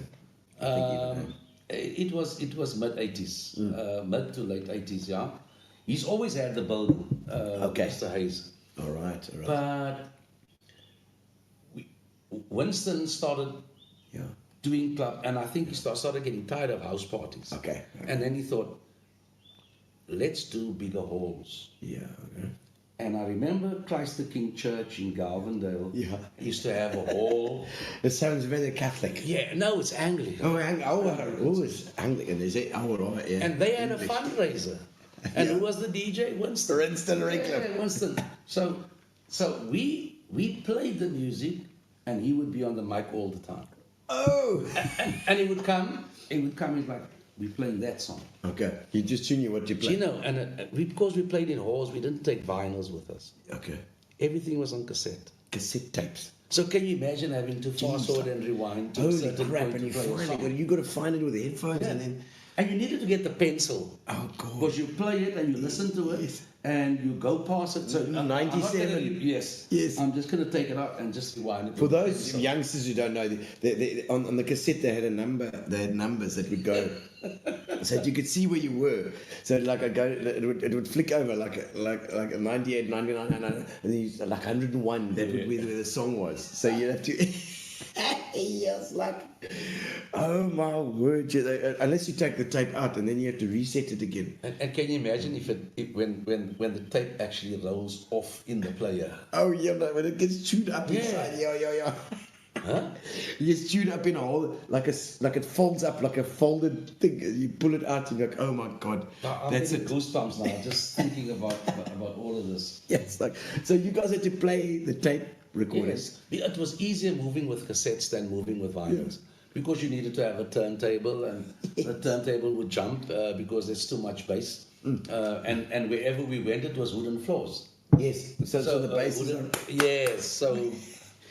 think It was mid 80s, mid to late 80s. Yeah, he's always had the building. Mr. Hayes. All right. But Winston started doing club, and I think he started getting tired of house parties. Okay. And then he thought, let's do bigger halls. Yeah. Okay. And I remember Christ the King Church in Galvindale used to have a hall. It sounds very Catholic. Yeah, no, it's Anglican. It's Anglican. Is it? Right. Yeah. And they had a fundraiser. And who was the DJ? Winston. Winston Redcliffe. Yeah, Winston. So we played the music, and he would be on the mic all the time. Oh. And he would come. He's like, we're playing that song. Okay. He just tuned you what you play. Gino, and because we played in halls, we didn't take vinyls with us. Okay. Everything was on cassette. Cassette tapes. So can you imagine having to fast forward and rewind to a Holy certain crap! point And to you play a finally song? you got to find it with the headphones and then. And you needed to get the pencil. Oh God. Because you play it and you listen to it and you go past it. So I'm not 97. Yes. I'm just going to take it out and just rewind it. For those youngsters who don't know, on the cassette they had a number. They had numbers that would go, so that you could see where you were. So like it would flick over like a 98, 99, and then you like 101. That would be where the song was. So you have to. Yes, like, oh my word! Unless you take the tape out and then you have to reset it again. And can you imagine when the tape actually rolls off in the player? Oh yeah, no, when it gets chewed up inside, yeah. Huh? It gets chewed up in a hole, like it folds up like a folded thing. You pull it out and you're like, oh my God, That's it. Goosebumps now, just thinking about all of this. Yes, like so you guys had to play the tape recordings. Yes. It was easier moving with cassettes than moving with vinyls. Because you needed to have a turntable, and the turntable would jump because there's too much bass. And wherever we went, it was wooden floors. Yes, so the bass is on. Yes, so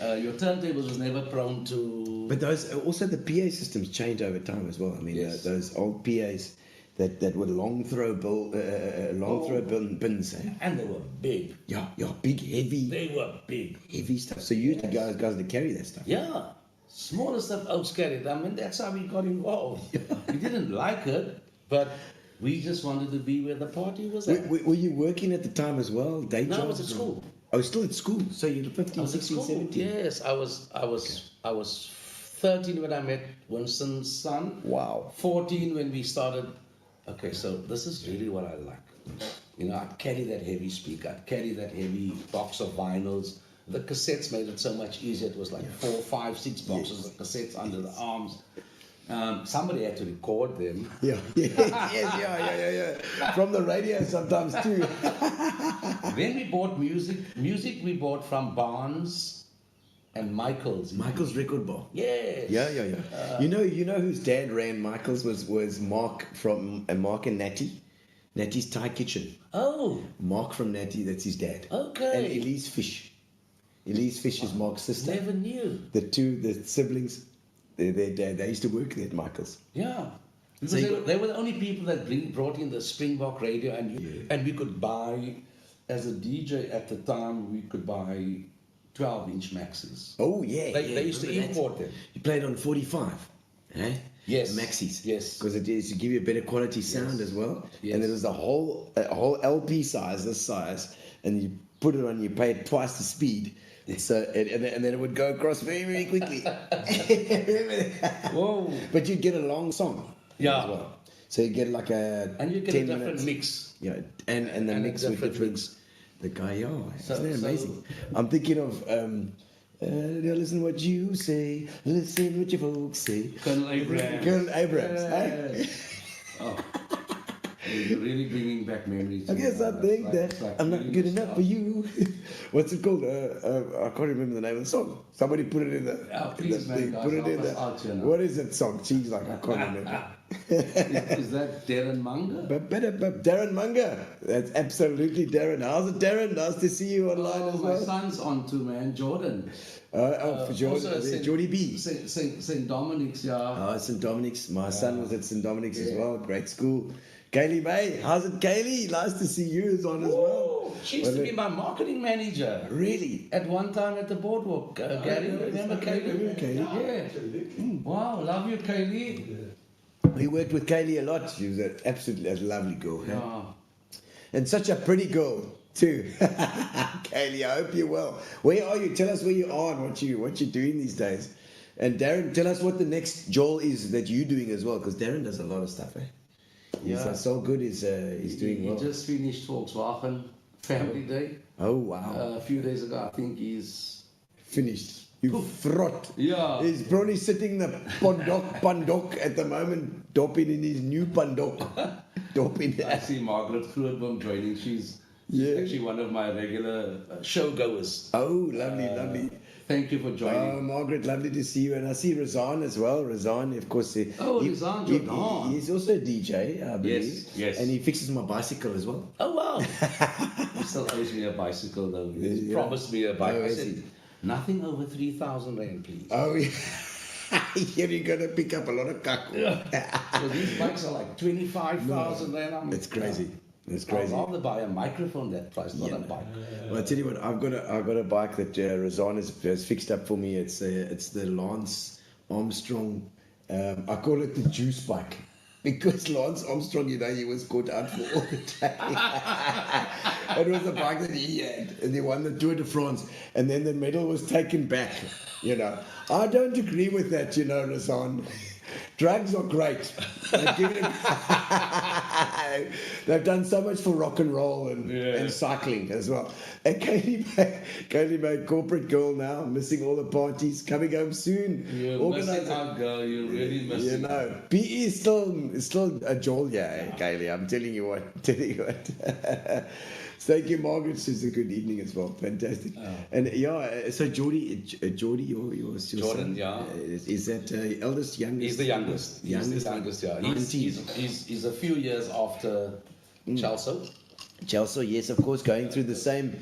your turntables was never prone to. But those also the PA systems change over time as well. I mean, those old PAs that were long throw bins. And they were big. Yeah, big, heavy. They were big. Heavy stuff. So you the guys to carry that stuff. Yeah. Smaller stuff Oaks carried. I mean, that's how we got involved. We didn't like it, but we just wanted to be where the party was at. Were you working at the time as well? Day No, I jobs was at school. I was still at school. So you're 15, I was at 16, school. 17. Yes, I was 13 when I met Winston's son. Wow. 14 when we started. Okay, so this is really what I like. You know, I'd carry that heavy speaker, I'd carry that heavy box of vinyls. The cassettes made it so much easier. It was like 4, 5, 6 boxes of cassettes under the arms. Somebody had to record them. Yeah. From the radio sometimes too. Then we bought music. Music we bought from Barnes and Michael's. Michael's Record Bar. Yes. Yeah. You know whose dad ran Michael's was Mark from Mark and Natty. Natty's Thai Kitchen. Oh. Mark from Natty, that's his dad. Okay. And Elise Fish. Elise Fish is Mark's sister. Never knew. The siblings, their dad, they used to work there at Michael's. Yeah. Because So they were the only people that brought in the Springbok radio, and we could buy, as a DJ at the time, we could buy 12-inch maxis. Oh yeah. They used to remember that? import them. You played on 45, eh? Yes. Maxis. Yes. Because it is to give you a better quality sound as well. Yes. And it was a whole LP size, this size, and you put it on, you paid twice the speed. So and then it would go across very, very quickly. Whoa. But you'd get a long song. Yeah. As well. So you get like a And you get 10 a different minutes. mix. Yeah, and the And a mix with different different. mix. The guy, So- isn't that so- amazing? I'm thinking of listen what you say, listen what your folks say. Colonel Abrams. Colonel Abrams. Eh? Yes. Oh. You're really bringing back memories. I guess I think that I'm not good enough for you. What's it called? I can't remember the name of the song. Somebody put it in the, please, man, guys, put it in help us out here now. What is that song? Jeez, like I can't remember. Is that Darren Munger? But Darren Munger. That's absolutely Darren. How's it, Darren? Nice to see you online as My well. son's on too, man. Jordan. For Jordan, Also Jordy B. St. Dominic's, yeah. Oh, St. Dominic's. My son was at St. Dominic's as well. Great school. Kaylee May. How's it, Kaylee? Nice to see you is on as well. She used to be my marketing manager. Really? At one time at the Boardwalk, Gary, remember Kaylee? remember Kaylee. Yeah. Wow, love you, Kaylee. We worked with Kaylee a lot. She was absolutely a lovely girl. Huh? Yeah. And such a pretty girl, too. Kaylee, I hope you're well. Where are you? Tell us where you are and what you're doing these days. And Darren, tell us what the next Joel is that you're doing as well, because Darren does a lot of stuff, eh? He's so good. He's doing well. He just finished Volkswagen Family Day. Oh, wow. A few days ago, I think he's... Finished. You frot. Yeah. He's probably sitting the pandok at the moment, dopping in his new pandok. I see Margaret Grootboom joining. She's actually one of my regular showgoers. Oh, lovely. Thank you for joining. Oh, Margaret, lovely to see you. And I see Razan as well. Razan, of course. Razan Jordan. He's also a DJ, I believe. Yes. And he fixes my bicycle as well. Oh, wow. He still owes me a bicycle, though. He Yeah. promised me a bike. Oh, I is said, he? nothing over 3,000 rand, please. Oh, yeah. You're going to pick up a lot of kaku. So these bikes are like 25,000 rand. It's crazy. It's I'd crazy. rather buy a microphone that price, not a bike. Well, I tell you what, I've got a bike that Razan has fixed up for me. It's the Lance Armstrong. I call it the juice bike because Lance Armstrong, he was caught out for all the time. It was a bike that he had, and he won the Tour de France, and then the medal was taken back. I don't agree with that. Razan. Drugs are great. They've done so much for rock and roll and cycling as well. And Kaylee made corporate girl now, missing all the parties, coming home soon. You're missing out, girl. You're really missing out. PE is still a jolt, Kaylee. I'm telling you what. Thank you, Margaret. It's a good evening as well. Fantastic. And so Jordy, your Jordan, son, is that eldest, youngest? He's the youngest. He's the youngest, yeah. He's a few years after Chelsea. Chelsea, yes, of course, going through the same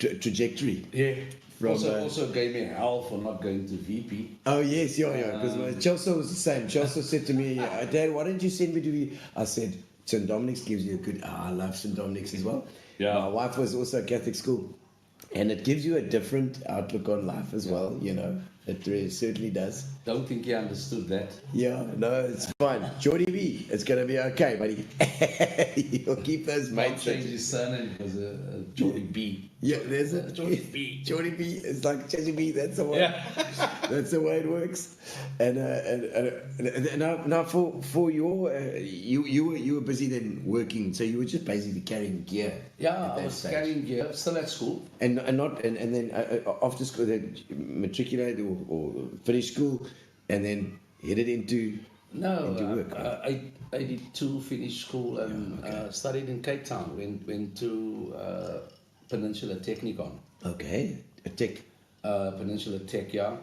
trajectory. Yeah. From, also gave me hell for not going to VP. Oh yes, because Chelsea was the same. Chelsea said to me, Dad, why don't you send me to VP? I said, St. Dominic's gives you a good... I love St. Dominic's as well. Yeah. My wife was also at Catholic school. And it gives you a different outlook on life as well, It really certainly does. Don't think he understood that. Yeah, no, it's fine. Jordy B, it's going to be okay, buddy. You'll keep those Mike mates. changed his surname because Jordy B. Yeah, there's it. Jordy B. Jordy B. It's like Cheslyn B. That's the way. Yeah. That's the way it works. And now for your you were busy then working, so you were just basically carrying gear. Yeah, at I that was stage. carrying gear, still at school. And then after school, then matriculate or finish school, and then headed into work. I did 2, finished school and studied in Cape Town. Went to Peninsula Technikon. Okay, a tech. Peninsula Tech, yeah.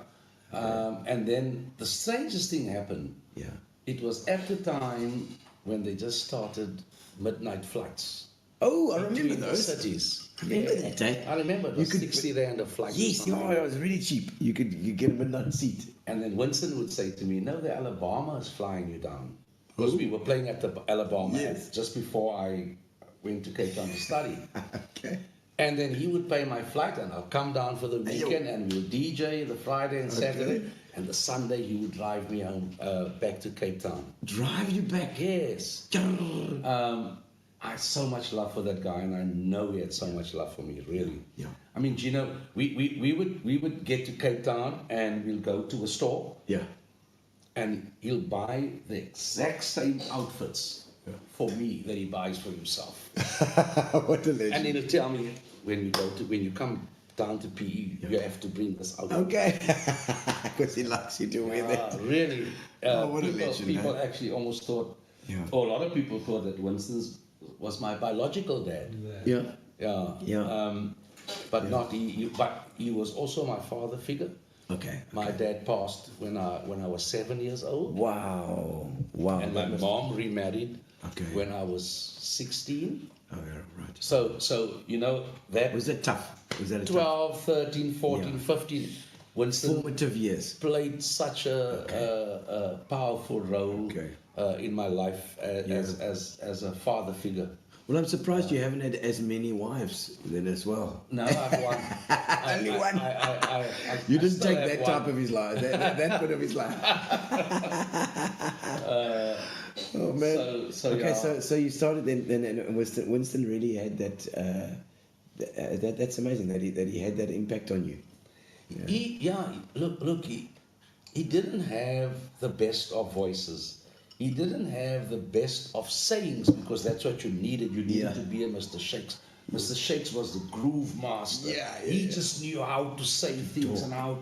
And then the strangest thing happened. Yeah. It was at the time when they just started midnight flights. Oh, I remember between the those. cities. Remember that, eh? I remember it was 60 rand a flight. or Yes, something. it was really cheap. You get a midnight seat. And then Winston would say to me, no, the Alabama is flying you down. Because we were playing at the Alabama Yes. just before I went to Cape Town to study. Okay. And then he would pay my flight and I'll come down for the weekend and we'll DJ the Friday and Saturday. And the Sunday he would drive me home back to Cape Town. Drive you back. Yes. I had so much love for that guy, and I know he had so much love for me, really. Yeah. I mean, Gino, we would get to Cape Town and we'll go to a store Yeah. and he'll buy the exact same outfits for me that he buys for himself. What a legend. And he'll tell me when you come down to PE, you have to bring this outfit. Okay. Because he likes you to wear that. Really? What a legend, People huh? actually almost thought, Yeah. or a lot of people thought that Winston's was my biological dad. Yeah. Yeah. Yeah. But not but he was also my father figure. Okay. My dad passed when I was 7 years old, Wow. Wow. and my That must- mom remarried Okay. when I was 16. Oh, yeah, right. So you know that Was that tough? Was that a tough? 12, 13, 14, Yeah. 15. Winston Formative years. played such a powerful role Okay. in my life as a father figure. Well, I'm surprised you haven't had as many wives then as well. No, I've won. Only one. You I didn't still take have that one. type of his life, that bit of his life. Oh man. So okay, yeah. so you started then and Winston really had that. That's amazing that he had that impact on you. He didn't have the best of voices. He didn't have the best of sayings because that's what you needed. You needed Yeah. to be a Mr. Shakes. Mr. Shakes was the groove master. Yeah, He just knew how to say things and how,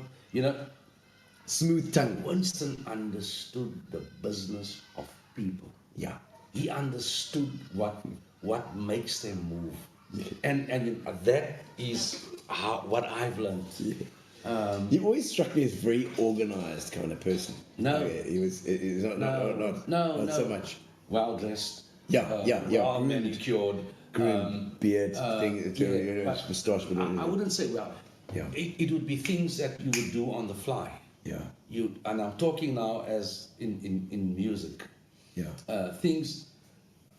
Smooth tongue. Winston understood the business of people. Yeah. He understood what makes them move. And that is what I've learned. He always struck me as a very organized kind of person. No. He was not so much. Well dressed. Yeah. Well manicured. Beard, but moustache. I wouldn't say well. Yeah. It would be things that you would do on the fly. Yeah. And I'm talking now as in music. Yeah. Things.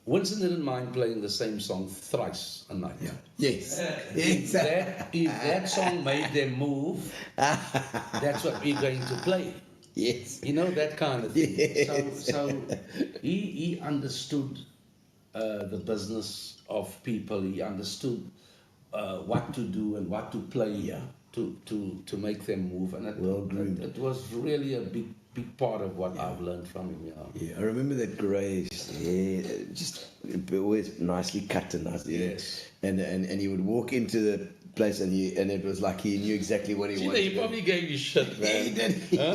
Winston didn't mind playing the same song thrice a night. Yeah. Yes. If that song made them move, that's what we're going to play. Yes. You know, that kind of thing. Yes. So he understood the business of people. He understood what to do and what to play to make them move. And it was really a big part of what I've learned from him. Yeah, I remember that grey hair, just always nicely cut and nicely. Yes. And he would walk into the place and it was like he knew exactly what he wanted. He probably gave you shit, man. He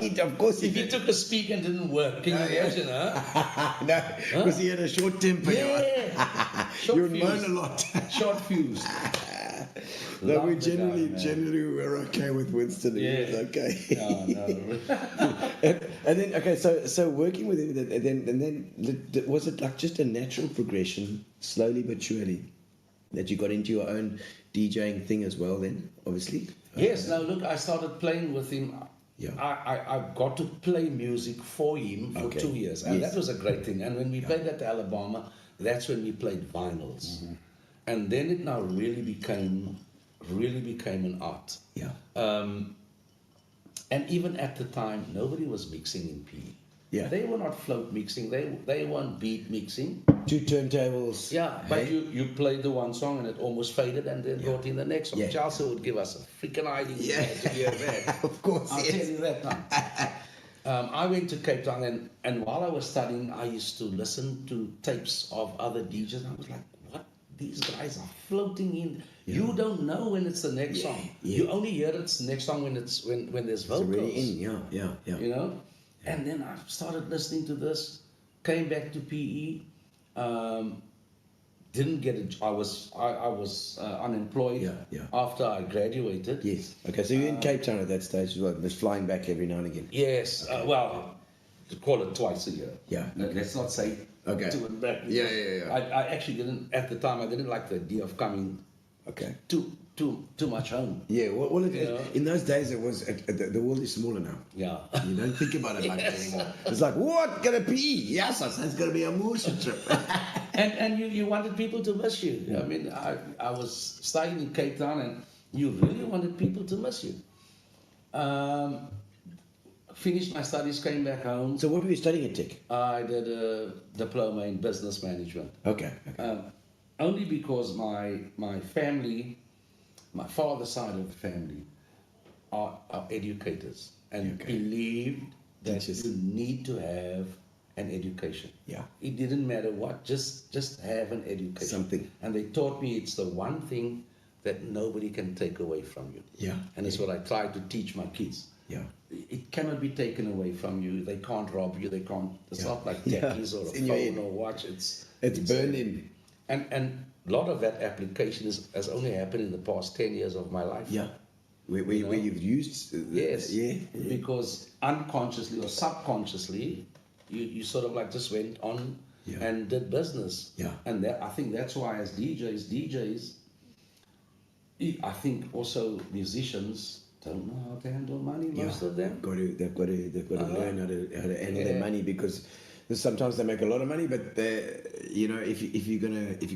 did. Of course he If he did. took a speak and didn't work, can you imagine, huh? No, because he had a short temper. Yeah. You would moan a lot. Short fuse. No, Love we the guy, man. generally were okay with Winston. Yeah. He was okay. No. And then okay, so working with him, and then was it like just a natural progression, slowly but surely, that you got into your own DJing thing as well? Then obviously. Yes, now look, I started playing with him. Yeah. I got to play music for him for Okay. 2 years, and Yes. that was a great thing. And when we played at Alabama, that's when we played vinyls, and then it now really became an art. Yeah. And even at the time, nobody was mixing in PE. Yeah. They were not float mixing. They weren't beat mixing. 2 turntables. Yeah, but hey? you played the one song and it almost faded, and then brought in the next song. Yeah. Chelsea would give us a freaking idea to hear that. Of course, I'll yes. tell you that now. I went to Cape Town, and while I was studying, I used to listen to tapes of other DJs, and I was like, what? These guys are floating in. You don't know when it's the next song. yeah. You only hear it's the next song when there's vocals. It's already in, yeah. You know? And then I started listening to this, came back to PE, didn't get a job. I was unemployed Yeah. after I graduated. Yes. Okay, so you're in Cape Town at that stage as well, just flying back every now and again. Yes, well, to call it twice a year. Yeah. Let's not say Okay. to and back. Yeah, yeah, yeah. I actually didn't, at the time, I didn't like the idea of coming Okay. too much home. Yeah, well Yeah. in those days, it was the world is smaller now. Yeah. You don't think about it like that anymore. It's like, what? Gonna be? Yes, it's gonna be a motion trip. And you wanted people to miss you. I mean, I was studying in Cape Town, and you really wanted people to miss you. Finished my studies, came back home. So what were you studying at Tech? I did a diploma in business management. Okay. Only because my family, my father's side of the family, are educators and believed that Teachers. you need to have an education. Yeah. It didn't matter what, just have an education. Something. And they taught me it's the one thing that nobody can take away from you. Yeah. And it's what I try to teach my kids. Yeah. It cannot be taken away from you. They can't rob you. They can't. It's not like Yeah. techies or It's a in your phone head. or watch. It's burned in. And a lot of that application has only happened in the past 10 years of my life. Yeah. Where you've used. Yes. Yeah. Because unconsciously or subconsciously, you sort of like just went on and did business. Yeah. And I think that's why as DJs, I think also musicians don't know how to handle money. Most of them. They've got to learn how to handle their money, because sometimes they make a lot of money, but if you're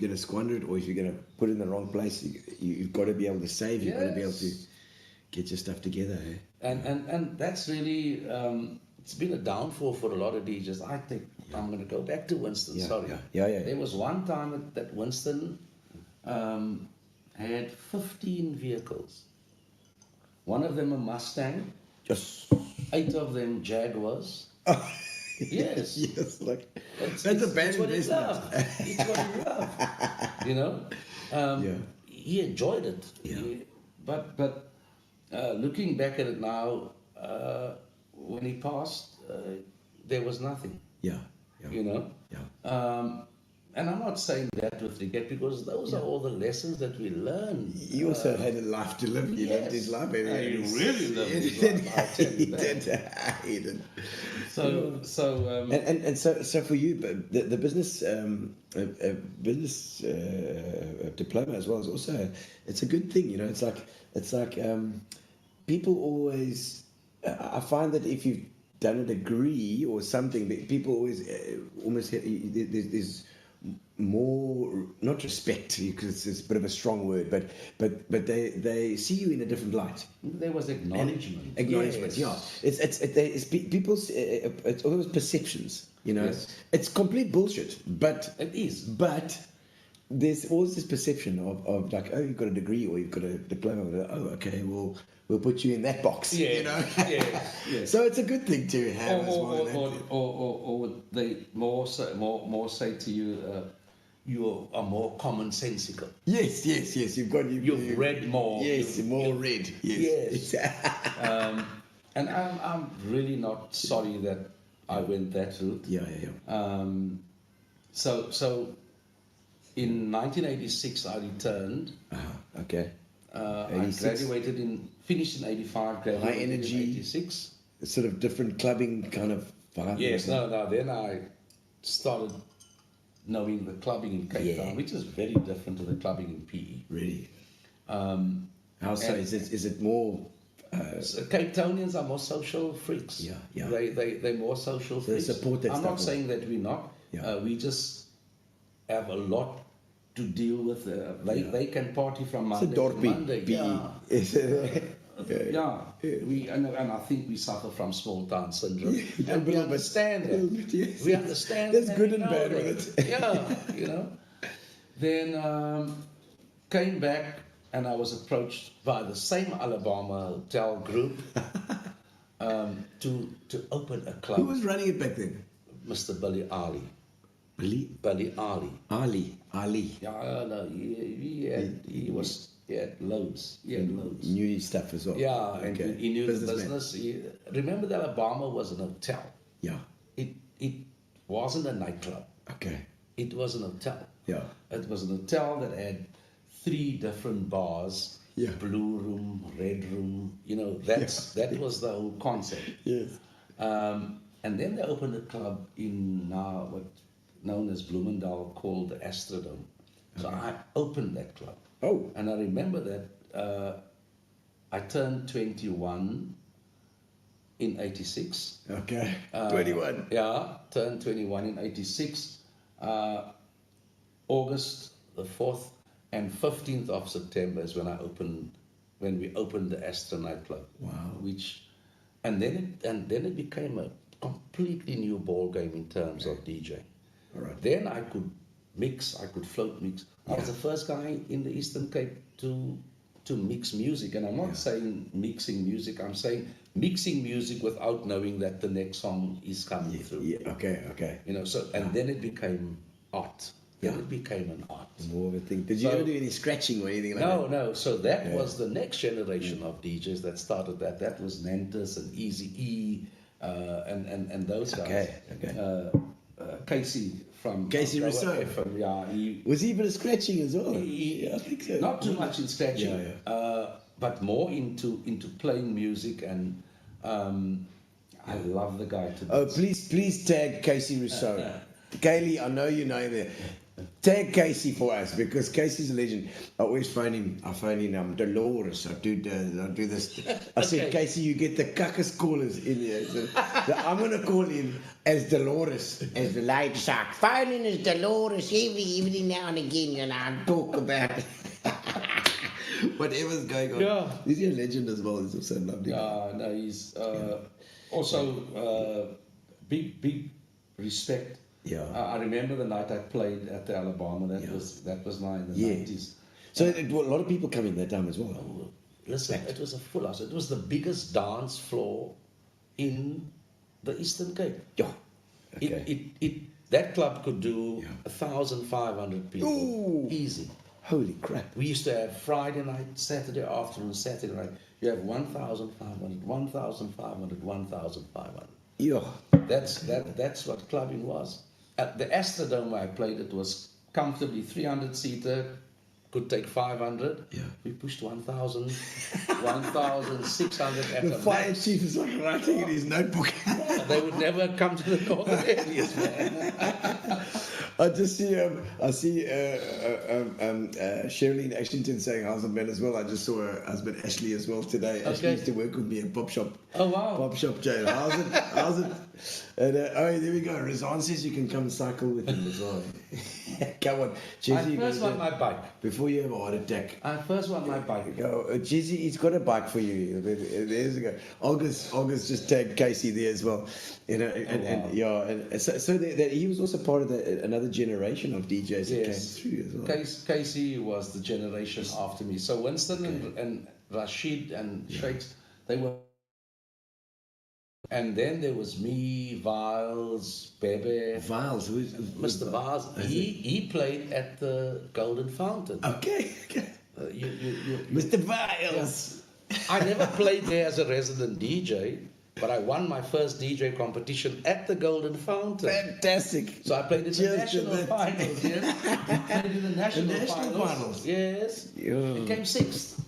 gonna squander it, or if you're gonna put it in the wrong place, you've got to be able to save. You've got to be able to get your stuff together. Eh? And that's really it's been a downfall for a lot of DJs. I think I'm going to go back to Winston. Sorry. Yeah. There was one time that Winston had 15 vehicles. One of them a Mustang. Just 8 of them Jaguars. Yes. yes, like It's that's a bad what he investment. loved. It's what he loved. You know. He enjoyed it. Yeah. But looking back at it now, when he passed, there was nothing. Yeah. You know. Yeah. And I'm not saying that with regret, because those are all the lessons that we learn. He also had a life to live. He lived his life. He really lived his life. I'll tell you that. He did. So for you, but the business diploma as well is also, it's a good thing. You know, it's like people always. I find that if you've done a degree or something, people always almost there's more, not respect, because it's a bit of a strong word, but they see you in a different light. there was acknowledgement. Acknowledgement, Yes. yeah. It's people's. It's always perceptions. You know, Yes. it's complete bullshit. But It is. But there's always this perception of like, oh, you've got a degree or you've got a diploma. Oh, okay, well, we'll put you in that box. Yeah, You know. yes. So it's a good thing to have as well. Or they more say to you, you are more commonsensical. Yes. You've read more. Yes, more read. Yes. And I'm really not sorry that I went that route. Yeah. So in 1986 I returned. Okay. I 86. finished in 85, graduated High energy. in 86. It's sort of different clubbing kind of vibe. Yes, no. Then I started knowing the clubbing in Cape Town, which is very different to the clubbing in PE. Really. How so? and- Is it more? So Cape Townians are more social freaks. Yeah. They're more social they freaks. support that I'm stuff not more. saying that we're not. Yeah. We just have a lot to deal with. They can party from It's a Monday to dorpy Monday. PE. Yeah. And I think we suffer from small town syndrome. Yeah, a and we little bit. understand A that. little bit, yes. We understand There's that good we and know bad that. with it. Yeah, Then came back and I was approached by the same Alabama hotel group to open a club. Who was running it back then? Mr. Billy Ali. Ali. Billy Ali. Ali. Yeah, no, he had loads. He had loads. Knew his stuff as well. Yeah, and Okay. he knew the Businessman. business. Remember that Alabama was an hotel. Yeah. It wasn't a nightclub. Okay. It was an hotel. Yeah. It was an hotel that had 3 different bars. Yeah. Blue room, red room. That was the whole concept. Yes. And then they opened a club in now what known as Bloomingdale called the Astrodome. So I opened that club. Oh. And I remember that I turned 21 in 86. Okay. 21. Yeah, turned 21 in 86. August the 4th and 15th of September is when we opened the Astro nightclub. Wow. And then it became a completely new ball game in terms of DJing. All right. Then I could mix, I could float mix. I was the first guy in the Eastern Cape to mix music, and I'm not saying mixing music. I'm saying mixing music without knowing that the next song is coming through. Yeah. Okay. And then it became art. Then it became an art. More of a thing. Did you ever do any scratching or anything like that? No. So that was the next generation of DJs that started that. That was Nantis and Easy E, and those guys. Okay. Casey from Casey Lower Rousseau. FM, yeah, Was he a bit of scratching as well? he I think so. not too much in scratching, Yeah, but more into playing music, and I love the guy to Oh, bits. please tag Casey Rousseau. Kaylee, I know you know him there. Tag Casey for us because Casey's a legend. I always phone him. Dolores. I do this. I said, Okay. Casey, you get the cuckest callers in here. So I'm gonna call him as Dolores, as the light shark. Phoning as Dolores every now and again, I talk about whatever's going on. Yeah. He's a legend as well. He's also lovely. No, he's also big respect. Yeah. I remember the night I played at the Alabama. That was now in the 90s. So a lot of people come in that time as well. Listen, it was a full house. It was the biggest dance floor in the Eastern Cape. Yeah. Okay. That club could do 1,500 people. Ooh. Easy. Holy crap. We used to have Friday night, Saturday afternoon, Saturday night. You have 1,500, 1,500, 1,500. Yeah. That's what clubbing was. At the Astrodome where I played, it was comfortably 300-seater, could take 500. Yeah. We pushed 1,000, 1,600 at The a fire max. chief is like writing in his notebook. They would never come to the northern areas, man. I just see Sherilyn Ashington saying how's it been as well. I just saw her husband Ashley as well today. Ashley used to work with me at Pop Shop. Oh, wow. Pop Shop Jail. How's it? And, oh, there we go. Rizwan says you can come and cycle with him as well. Come on, I Jizzy. first want my bike. Before you have a heart attack. I first want my bike. Go, Jizzy, he's got a bike for you. There's a go. August just tagged Casey there as well. You know, and so that he was also part of another generation of DJs that came through as well. Casey was the generation after me. So Winston and Rashid and Shakes, they were. And then there was me, Viles, Bebe. Viles, who's Mr. Viles. He played at the Golden Fountain. Okay. Mr. Viles. I never played there as a resident DJ, but I won my first DJ competition at the Golden Fountain. Fantastic. So I played in the Just national a bit. finals, yes. I played in the national national finals. finals. Yes. Yeah. It came 6th.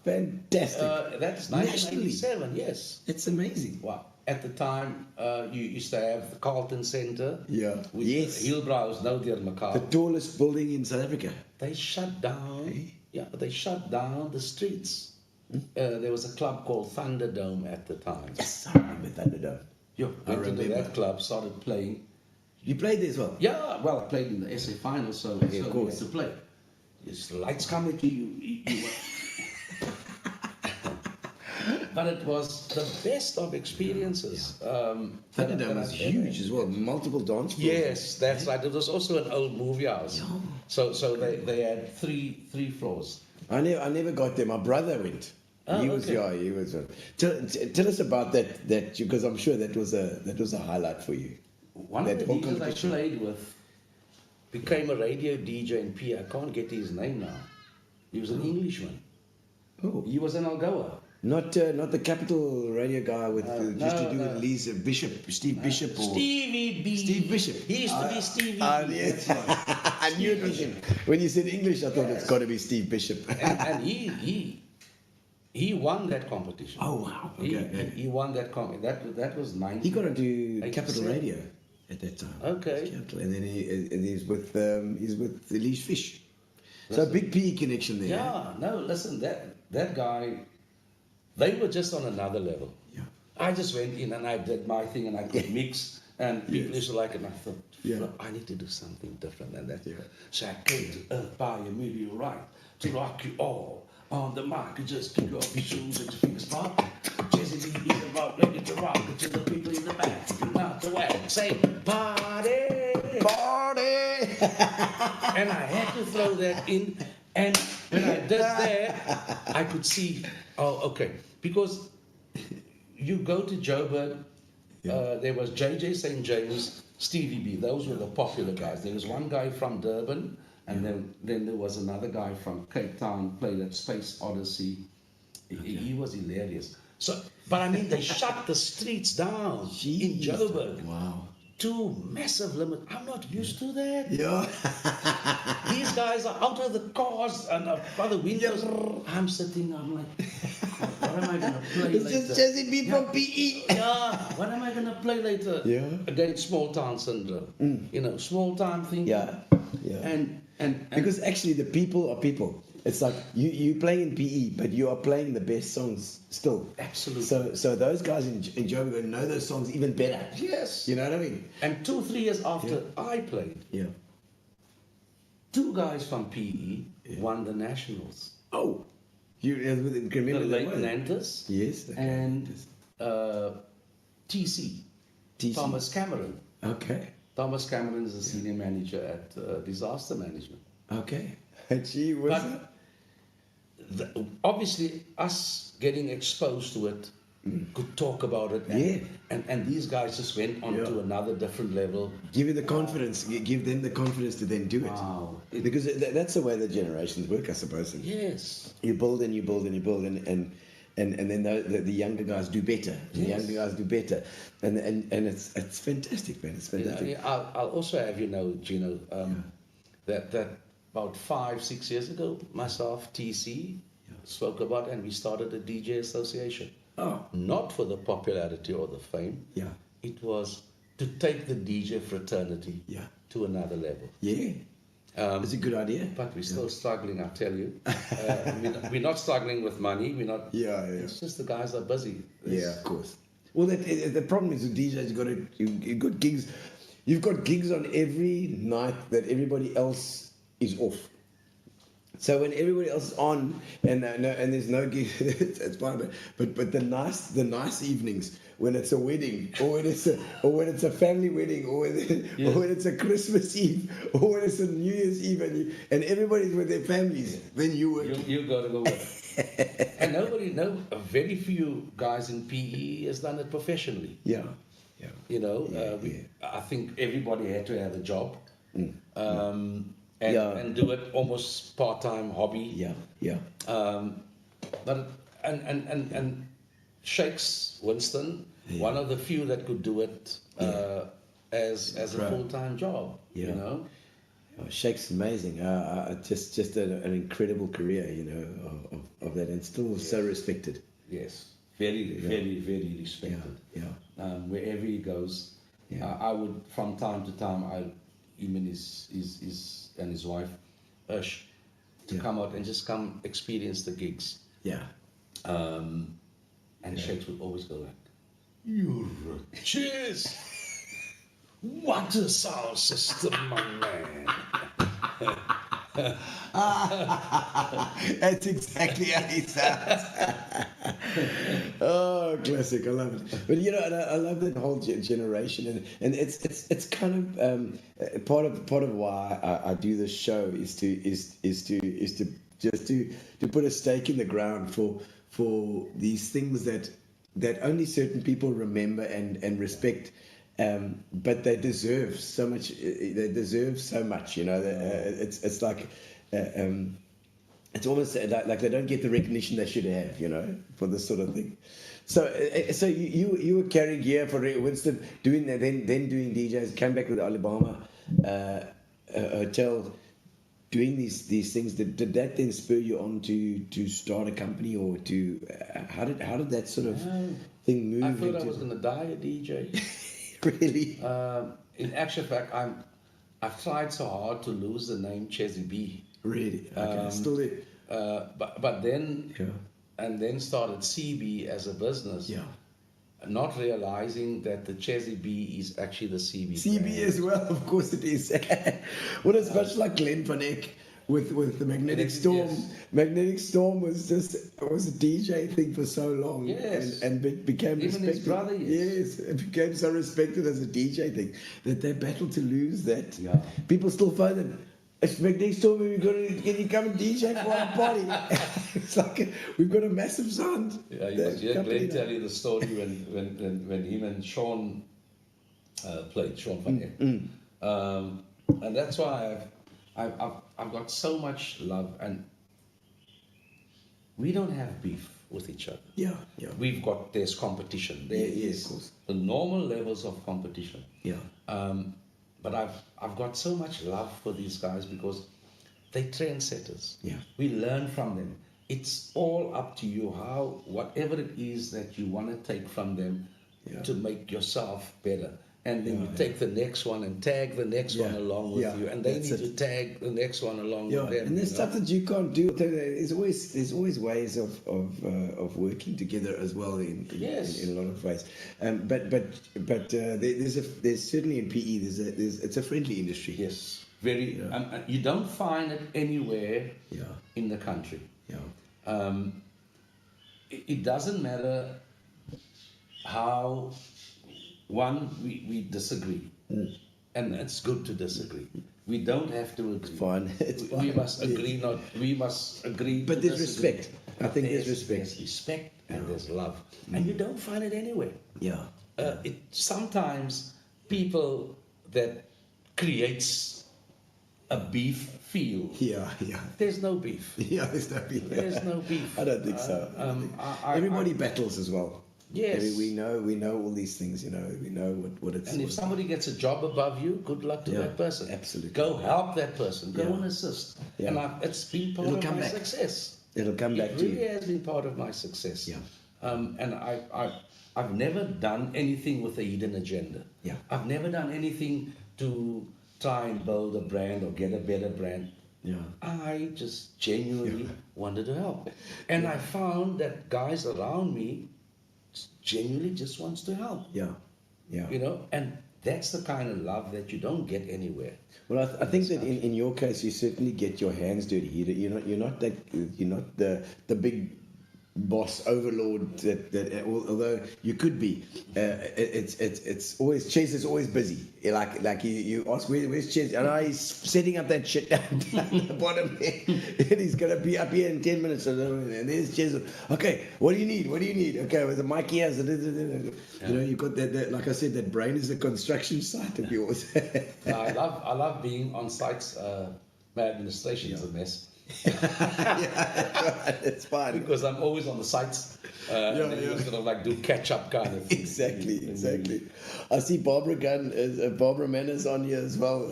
Fantastic. That's Nationally? 1987, yes. It's amazing. Wow. At the time, you used to have the Carlton Centre. Yeah. With Yes. Hillbrows, no dear The Macau. tallest building in South Africa. They shut down. Hey? Yeah, they shut down the streets. There was a club called Thunderdome at the time. Yes, I remember Thunderdome. Yeah, I went into remember. that club, started playing. You played there as well? Yeah, well, I played in the SA final, so of we course. had to play. Yes, the lights coming to you. but it was the best of experiences. Thunderdome was huge as well, multiple dance floors. Yes, that's right. It was also an old movie house. So they had three floors. I never got there. My brother went. Oh, He was okay. he was. Tell us about that because I'm sure that was a highlight for you. One That of the whole DJs I competition. played with became a radio DJ in P. I can't get his name now. He was an Englishman. Oh, He was in Algoa. not the Capital Radio guy with just to no, do no. with Lisa Bishop, Steve Bishop, or Stevie B. Steve Bishop. He used to be Stevie B. yes. I knew it was him. When you said English, I thought it's got to be Steve Bishop. and he won that competition. Oh wow! Okay, He won that that was 90. he got into 87. Capital Radio at that time. Okay. Capital, and then he's with Elise Fish. So a big PE connection there. Yeah, no, listen, that guy, they were just on another level. Yeah. I just went in and I did my thing and I could mix and people used to like it and I thought, Yeah. "Flip, I need to do something different than that." Yeah. So I came to Earth by a meteorite to rock you all on the mic and just kick off your shoes and your fingers pop. Cheslyn Botha is the rock, ready to rock it to the people in the back. Do not the way. Say party. Party! And I had to throw that in. And when I did that, I could see, oh, okay. Because you go to Joburg, there was JJ St. James, Stevie B. Those were the popular guys. There was one guy from Durban, and then there was another guy from Cape Town, played at Space Odyssey. He was hilarious. So, but I mean, they shut the streets down in Jeez. Joburg. Wow. 2 massive limits. I'm not used to that. Yeah. These guys are out of the cars and by the windows. I'm sitting, I'm like, what am I going to play It's later? just Cheslyn B from PE. Yeah, what am I going to play later? Yeah. Against small town syndrome. You know, small town thing. Yeah. Yeah. And Because actually the people are people. It's like you playing in PE, but you are playing the best songs still. Absolutely. So those guys in Joburg know those songs even better. yes. You know what I mean? And 2-3 years after I played, Yeah. 2 guys from PE won the nationals. Oh. You remember The that late one? Nantes Yes. the and Nantes. TC, TC. Thomas Cameron. Okay. Thomas Cameron is a senior manager at Disaster Management. Okay. Gee, was But obviously, us getting exposed to it, could talk about it. And these guys just went on to another different level. give you the confidence. Give them the confidence to then do it. Wow. Because that's the way the generations work, I suppose. And Yes. you build and you build and you build and then the younger guys do better. The Yes. younger guys do better, and it's fantastic, man. It's fantastic. I'll also have you know, Gino, that about 5-6 years ago, myself, TC, spoke about, and we started a DJ association. Oh, Not for the popularity or the fame. yeah, It was to take the DJ fraternity yeah, to another level. yeah. It's a good idea. But we're still struggling, I tell you. We're not struggling with money. We're not. Yeah. It's just the guys are busy. Yeah, of course. Well, the problem is with DJs, you've got gigs. You've got gigs on every night that everybody else is off. So when everybody else is on and there's no gig, it's fine. But the nice evenings when it's a wedding or when it's a family wedding or when it's a Christmas Eve or when it's a New Year's Eve and everybody's with their families, then you work. You got to go work. And very few guys in PE has done it professionally. Yeah. You know, I think everybody had to have a job. And do it almost part-time hobby. Yeah. But and Shakes Winston, one of the few that could do it as a full-time job. Yeah. You know, Oh, Shake's amazing. Just an incredible career, you know, of that, and still so respected. yes, very respected. Yeah. Wherever he goes, I would from time to time him and his wife Ush to come out and just come experience the gigs. Yeah. And Shakes would always go like, "You're a cheers! What a sound system, my man!" That's exactly how he sounds. Oh, classic! I love it. But you know, and I love that whole generation, and it's kind of part of why I do this show is to just to put a stake in the ground for these things that only certain people remember and respect. But they deserve so much. They deserve so much. You know, it's like. It's almost like they don't get the recognition they should have, you know, for this sort of thing. So you were carrying gear for Winston, doing that, then doing DJs, came back with Alabama Hotel, doing these things. Did that then spur you on to start a company, or to how did that sort of thing move? I thought I was going to die a DJ. Really? In actual fact, I've tried so hard to lose the name Cheslyn B. Really? Okay, still there. But then, Yeah. and then started CB as a business. Yeah. Not realizing that the Cheslyn B is actually the CB. CB brand. as well, of course it is. Well, it's much like Glenn Van Eyck with the Magnetic Storm. Yes. Magnetic Storm was a DJ thing for so long, Yes. and became Even respected. his brother, yes. Yes, it became so respected as a DJ thing that they battled to lose that. Yeah. People still phone them. It's Magnetic Storm. Can you come and DJ for our party? It's like we've got a massive sound. Yeah, you must hear Glenn tell you the story when him and Sean played, Sean Van Eyck. And that's why I've got so much love, and we don't have beef with each other. Yeah, yeah. There's competition. There Yes, is of course. the normal levels of competition. Yeah. But I've got so much love for these guys because they're trendsetters. Yeah. We learn from them. It's all up to you how, whatever it is that you want to take from them Yeah. to make yourself better. And then you Yeah, take the next one and tag the next one Yeah, along with yeah, you. And they that's need it. to tag the next one along Yeah, with them. and there's you know. stuff that you can't do. There's always ways of working together as well in Yes. in a lot of ways. But there's certainly in PE it's a friendly industry. Yes. Very. You don't find it anywhere Yeah. in the country. Yeah. It doesn't matter how we disagree, and it's good to disagree. We don't have to agree. Fine. It's We fine. must agree. Not we must agree. But to there's disagree. respect. I think there's respect. There's respect and there's love, and you don't find it anywhere. Yeah. It sometimes people that creates a beef feel. Yeah. Yeah. There's no beef. Yeah. There's no beef. There's no beef. I don't think so. I don't think so. Everybody battles as well. Yes. We know all these things. You know, we know what it's. And if somebody gets a job above you, good luck to Yeah, that person. absolutely. Go help that person. Go Yeah. and assist. Yeah. And it's been part It'll of come my back. success. It'll come back It to really you. has been part of my success. Yeah. And I've never done anything with a hidden agenda. Yeah. I've never done anything to try and build a brand or get a better brand. Yeah. I just genuinely wanted to help. And I found that guys around me genuinely just wants to help. Yeah. Yeah. You know, and that's the kind of love that you don't get anywhere. Well, I think that in your case, you certainly get your hands dirty. You're not the big boss overlord that although you could be. It's always Ches is always busy. Like you ask where's Ches, and he's setting up that shit down the bottom there, and he's gonna be up here in 10 minutes, and there's Ches. Okay, what do you need? Okay, with the mic here, you know, you've got that like I said, that brain is a construction site of yours. I love being on sites. My administration is a mess. Yeah, it's fine. Because I'm always on the sites, and then you sort of like do catch up kind of thing. Exactly. I see Barbara Mann is on here as well,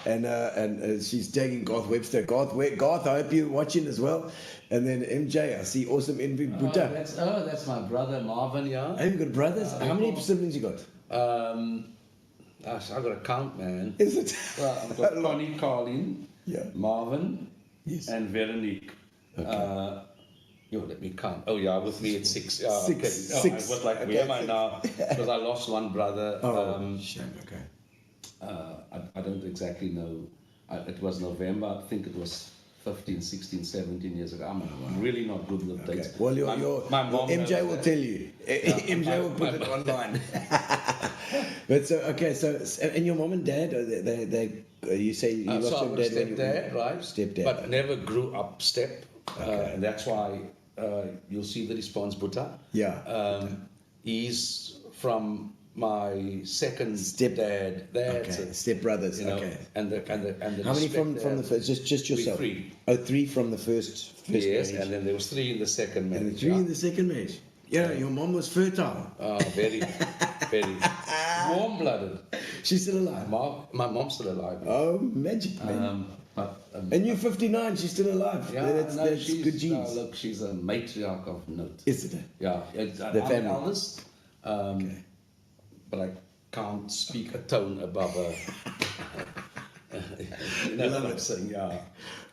and she's tagging Garth Webster. Garth, I hope you're watching as well. And then MJ, I see awesome Envy Botha. That's my brother Marvin. Yeah. Have you got brothers? How many siblings you got? Gosh, I got to count, man. Is it? Well, I've got Connie, Colleen, Yeah. Marvin, Yes. and Veronique. Okay. Let me count. Oh yeah, with me it's 6. Yeah, Six. okay. Oh, Six. I was like, Okay, where am I six. now? Because I lost one brother. Oh, shame. Okay. I don't exactly know. It was November. I think it was 15, 16, 17 years ago. I'm really not good with Okay. dates. Well, my mom MJ knows will that. tell you. MJ will put it online. But so okay, so and your mom and dad, you say you lost So I your was dad when you stepdad, right? Stepdad. But never grew up step. Okay. And that's why you'll see the response, Botha. Yeah. He's from my second Stepdad. That's Okay. it. Stepbrothers. You know, Okay. and the How many from stepdad. the first? Just yourself. Three. Oh, three from the first Yes, marriage. and then there was 3 in the second marriage. And the three in the second marriage. Yeah, your mom was fertile. Very, very warm-blooded. She's still alive. My mom's still alive. Oh, magic, man. But And you're 59, she's still alive. yeah, that's she's good genes. look, she's a matriarch of note. Isn't it? Yeah, The I'm family. the eldest, but I can't speak a tone above her. You know Love what I'm it. saying? Yeah.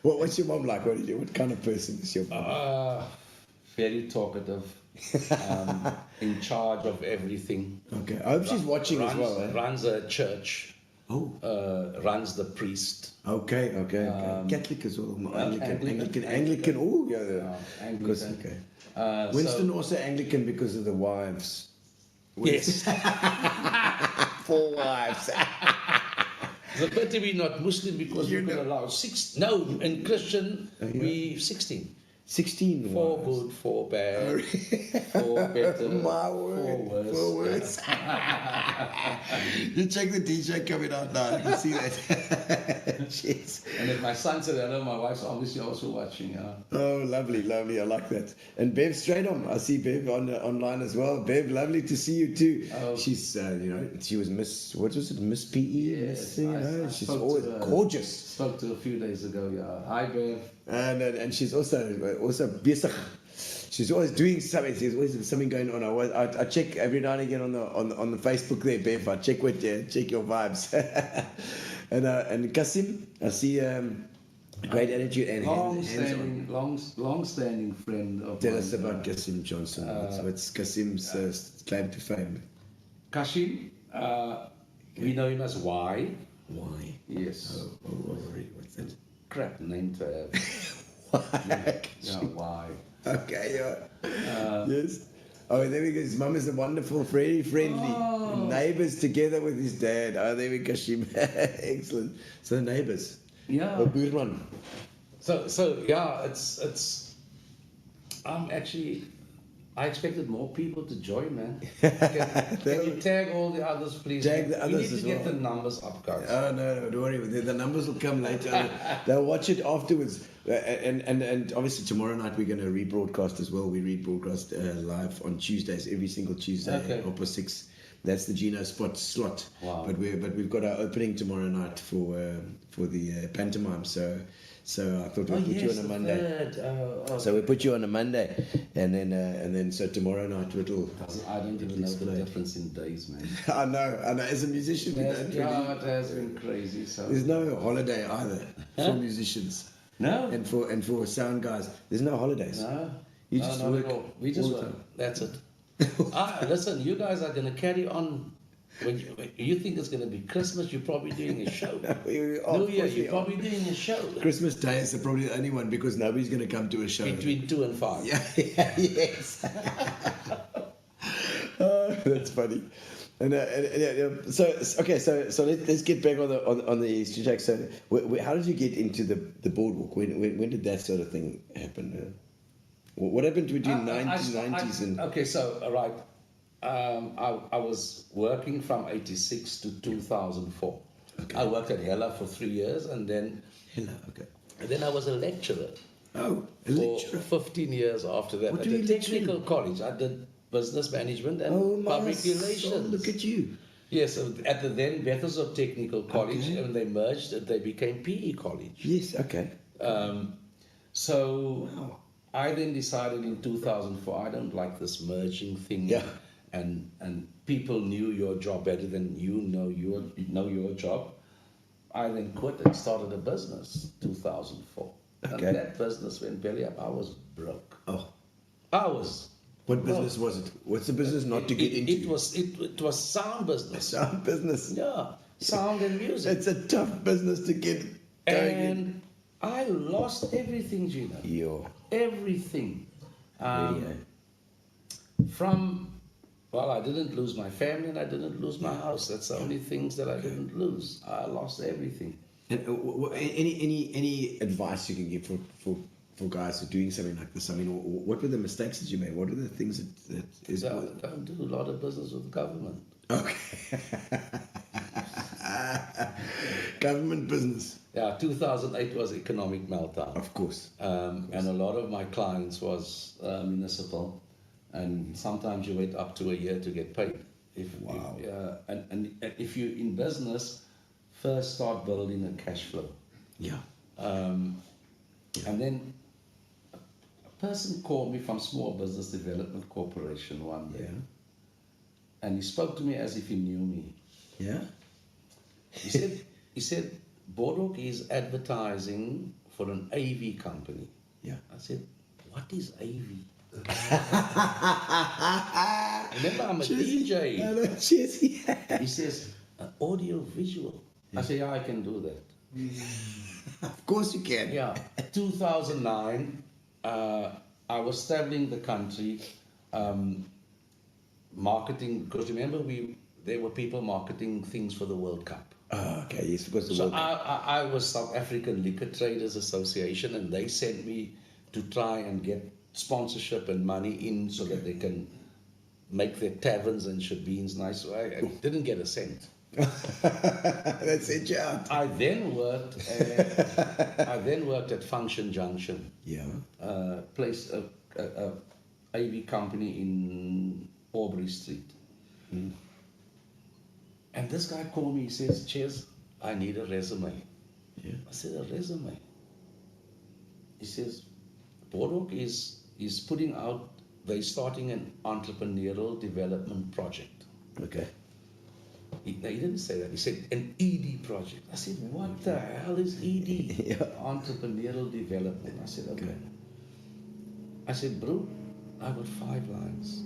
What's your mom like? What kind of person is your mom? Very talkative, in charge of everything. Okay, I hope she's watching as well. Eh? Runs a church. Oh, Runs the priest. okay. Catholic as well. Anglican. Anglican. Oh, yeah. Because, Anglican. okay. Winston also Anglican because of the wives. Yes. 4 wives. It's a pity we're not Muslim because we could allow 6. No, in Christian, we 16. 16 4 wives. good, 4 bad, 4 better, My 4 word. worse. 4 words. You check the DJ coming out now. You can see that. Jeez. And if my son said hello, my wife's obviously also watching. Oh, lovely. I like that. And Bev straight on. I see Bev online as well. Bev, lovely to see you too. Oh. She's, she was Miss, what was it, Miss PE? Yes, I she's spoke always to her. gorgeous. Spoke to her a few days ago. Yeah. Hi, Bev. And she's also bezig. She's always doing something. There's always something going on. I check every now and again on the Facebook there, Bev. I check check your vibes. and Kasim, I see great attitude and hands on. Long-standing friend of Tell mine. us about Kasim Johnson. What's Kasim's claim to fame? Kashim. We know him as Y. Why? Yes. What's that? Crap name to have. Why? Yeah, Y. Okay, yeah. Yes. Oh, there we go. His mum is a wonderful, very friendly. Neighbours together with his dad. Oh, there we go, Kashim. Excellent. So the neighbours. Yeah. Oh, Buurman. So yeah, it's. I expected more people to join, man. Can you tag all the others, please? Tag the others We need as to get well. the numbers up, guys. Oh, no, don't worry. The numbers will come later. They'll watch it afterwards. And obviously tomorrow night we're going to rebroadcast as well. We rebroadcast live on Tuesdays, every single Tuesday, Okay. 6:30. That's the Gino slot. Wow. But we've got our opening tomorrow night for the pantomime. So I thought we'd put you on a Monday. So we put you on a Monday, and then so tomorrow night it'll. I don't even know the difference in days, man. I know. As a musician, we don't really. Yeah, it has been crazy. So There's no holiday either for musicians no, and for sound guys. There's no holidays. no, You no, just not work at all. We just all the work. time. That's it. Listen, you guys are going to carry on. When you think it's going to be Christmas, you're probably doing a show. We are, New of Year, course we you're are. probably doing a show. Christmas Day is probably the only one because nobody's going to come to a show. Between 2 and 5. Yeah, yes. Oh, that's funny. And so okay, so let's get back on the street track. So how did you get into the boardwalk? When did that sort of thing happen? What happened between 1990s and okay, so all right. I was working from 86 to 2004. Okay. I worked at Hella for 3 years, and then I was a lecturer. Oh, a For lecturer. 15 years after that What at do you the lecture in? technical college. I did business management and Oh my public soul, relations. look at you. Yes, so at the then Bethesda Technical College, Okay. and they merged, they became PE College. Yes, okay. So Wow. I then decided in 2004, I don't like this merging thing. Yeah. And people knew your job better than you know your job. I then quit and started a business 2004. Okay. And that business went belly up. I was broke. Oh, I was. what broke. business was it? What's the business not to get into? It was sound business. Sound business. Yeah, sound and music. It's a tough business to get going in. And I lost everything, Gino. Yo. Everything. Really, Well, I didn't lose my family and I didn't lose my house. That's the only things that I didn't lose. I lost everything. And any advice you can give for guys who are doing something like this? I mean, what were the mistakes that you made? What are the things that is? Don't do a lot of business with the government. Okay. Government business. Yeah, 2008 was economic meltdown. Of course. And a lot of my clients was municipal, and sometimes you wait up to a year to get paid. And if you're in business, first start building a cash flow. Yeah. And then a person called me from Small Business Development Corporation one day, and he spoke to me as if he knew me. Yeah. He said, Boardwalk is advertising for an AV company. Yeah. I said, what is AV? Remember, I'm a DJ. No, Chessy. He says, audio visual. I say, yeah, I can do that. Of course you can. Yeah. 2009, I was traveling the country, marketing, because remember, there were people marketing things for the World Cup. Oh, okay, yes, because the So World Cup. I was South African Liquor Traders Association, and they sent me to try and get sponsorship and money in so that they can make their taverns and shebeens nice. So I didn't get a cent. That sent you out. I then worked at Function Junction, Yeah. place a AV company in Aubrey Street. And this guy called me, he says, Ches, I need a resume. Yeah. I said, a resume? He says, Boardwalk is putting out, they're starting an entrepreneurial development project. Okay. He didn't say that, he said an ED project. I said, what the hell is ED? Yeah. Entrepreneurial development. I said, okay. I said, bro, I got 5 lines.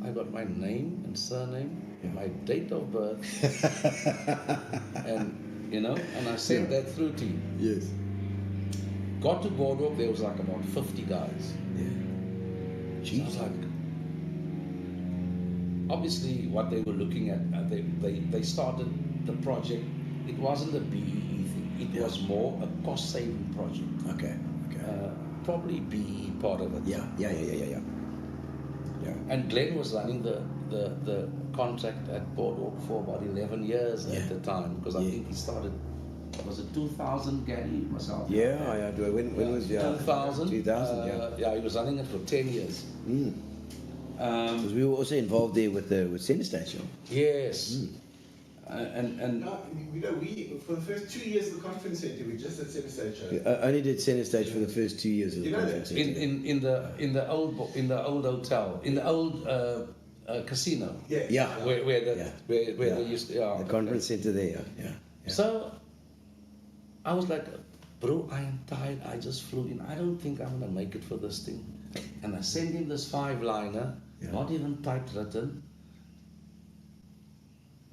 I got my name and surname, my date of birth, and I sent that through to you. Yes. Got to Boardwalk, there was like about 50 guys. Yeah. So I was like, obviously what they were looking at, they started the project, it wasn't a BEE thing, it was more a cost saving project. Okay. Probably BEE part of it. Yeah. And Glenn was running the contract at Boardwalk for about 11 years at the time, because I think he started, was it 2000, Gary? Myself? Yeah. When was 2000. 2000. Yeah, he was running it for 10 years. Because we were also involved there with Center Station. Yes. And No, we for the first 2 years of the conference center, we just at Center Stage show. I only did Center Stage for the first 2 years of the You know conference. that? Center. in the old hotel, in the old casino. Yeah. Where they used to, The conference center there. Yeah. So I was like, bro, I am tired. I just flew in. I don't think I'm gonna make it for this thing. And I sent him this 5-liner, not even typewritten.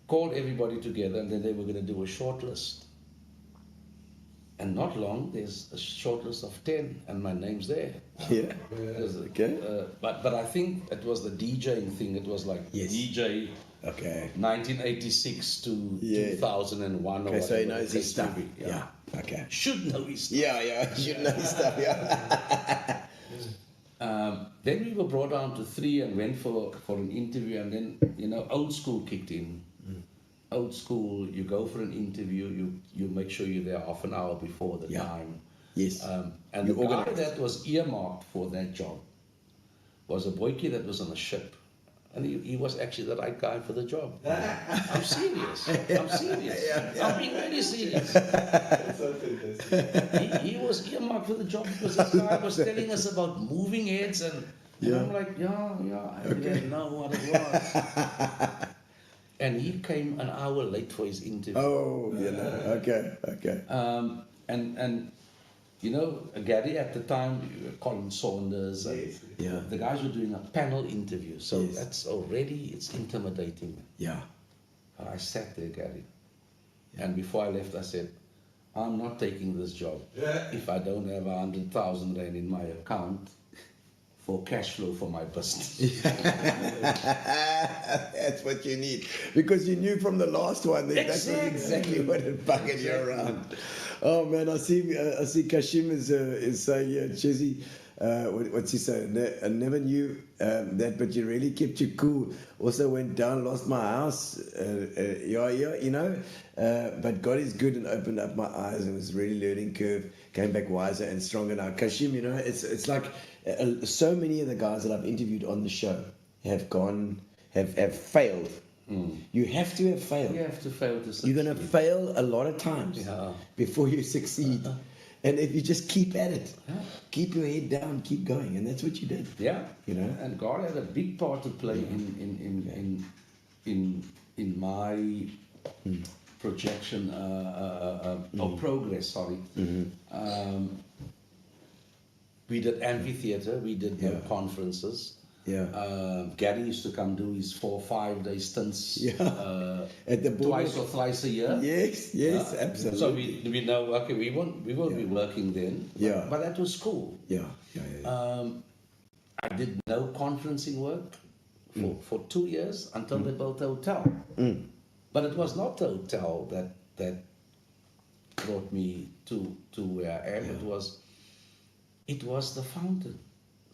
Called everybody together, and then they were going to do a short list. And not long, there's a short list of 10, and my name's there. Yeah. Okay. But I think it was the DJing thing. It was like Yes. DJ Okay. 1986 to 2001 or Okay, so he whatever knows the his case stuff. may be. Yeah. Okay. Should know his stuff. Yeah. You know his stuff. Yeah. Then we were brought down to 3 and went for an interview, and then old school kicked in. Old school, you go for an interview, you make sure you're there half an hour before the time. Yes. And You the guy organize. that was earmarked for that job was a boykie that was on a ship. And he was actually the right guy for the job. I'm serious. I'm being very serious. That's so fantastic. He was earmarked for the job because this guy was telling us about moving heads, and I'm like, I didn't know what it was. And he came an hour late for his interview. Oh, okay. And Gary at the time, Colin Saunders, and the guys were doing a panel interview. So that's already, it's intimidating. Yeah. And I sat there, Gary. And before I left, I said, I'm not taking this job if I don't have 100,000 rand in my account for cash flow for my business. That's what you need. Because you knew from the last one that that's exactly what it bugged you around. Oh man, I see Kashim is saying here, Chezzy, what's he saying? I never knew that, but you really kept you cool. Also went down, lost my house. You know. But God is good and opened up my eyes. It was really learning curve. Came back wiser and stronger now. Kashim, you know, it's like so many of the guys that I've interviewed on the show have failed. You have to have failed. You have to fail to succeed. You're going to fail a lot of times before you succeed. And if you just keep at it, keep your head down, keep going, and that's what you did. Yeah, you know. And God had a big part to play in my projection or progress. Sorry. We did amphitheater. We did conferences. Yeah. Gary used to come do his 4 or 5 day stints. At the Boardwalk. Twice or thrice a year. Yes, absolutely. So we know, okay, we won't be working then. But that was cool. Yeah. I did no conferencing work for 2 years until they built the hotel. But it was not the hotel that brought me to where I am. It was the fountain.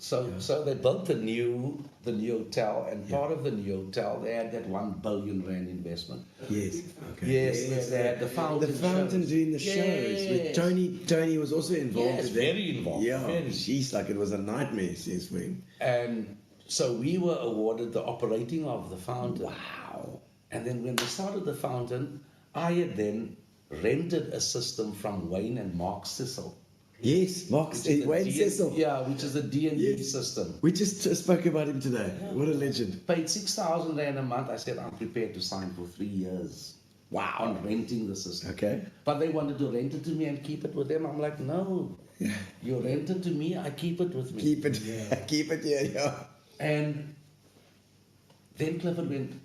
So they built the new hotel, and part of the new hotel they had that 1 billion rand investment. Yes. Okay. Yes, they had the fountain. The fountain doing the shows. With Tony was also involved. Yes, with that. very involved. Yeah. Very. Jeez, like it was a nightmare since when. And so we were awarded the operating of the fountain. Wow. And then when they started the fountain, I had then rented a system from Wayne and Mark Sissel. Yes, Wayne Cecil. Yeah, which is the D&D system. We just spoke about him today. Yeah. What a legend. Paid 6,000 rand a month. I said, I'm prepared to sign for 3 years. Wow. On renting the system. Okay. But they wanted to rent it to me and keep it with them. I'm like, no. You rent it to me, I keep it with me. Keep it. Keep it here, yeah. And then Clifford went,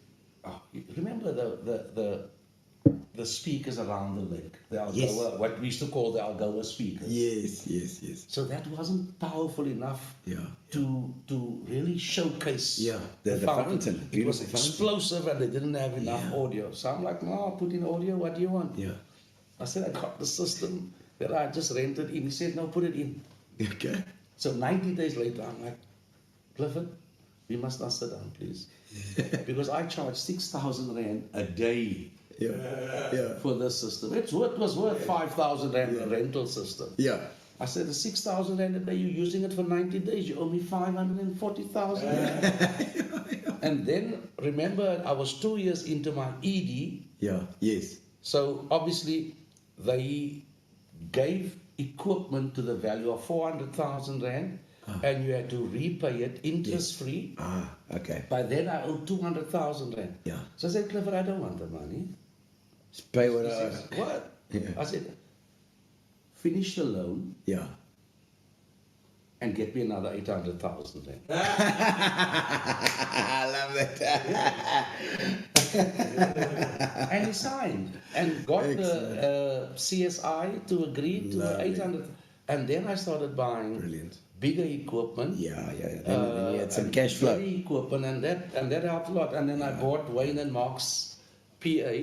you remember the speakers around the lake, the Algoa, what we used to call the Algoa speakers. Yes. So that wasn't powerful enough to really showcase the fountain. It was explosive and they didn't have enough audio. So I'm like, no, I'll put in audio, what do you want? Yeah. I said, I got the system that I just rented in. He said, no, put it in. Okay. So 90 days later, I'm like, Clifford, we must not sit down, please. Because I charge 6,000 rand a day for this system. It was worth 5,000 rand a rental system. Yeah. I said, the 6,000 rand a day, you're using it for 90 days, you owe me 540,000 rand. And then, remember, I was 2 years into my ED. Yeah, yes. So, obviously, they gave equipment to the value of 400,000 rand. And you had to repay it interest-free. Okay. By then, I owed 200,000 rand. Yeah. So I said, Clifford, I don't want the money. Just pay what He says, what? Yeah. I said, finish the loan. Yeah. And get me another 800,000 rand. I love that. And he signed and got the CSI to agree to 800. And then I started buying bigger equipment. Then you had some cash flow. Bigger equipment, and that helped a lot. And then I bought Wayne and Mark's PA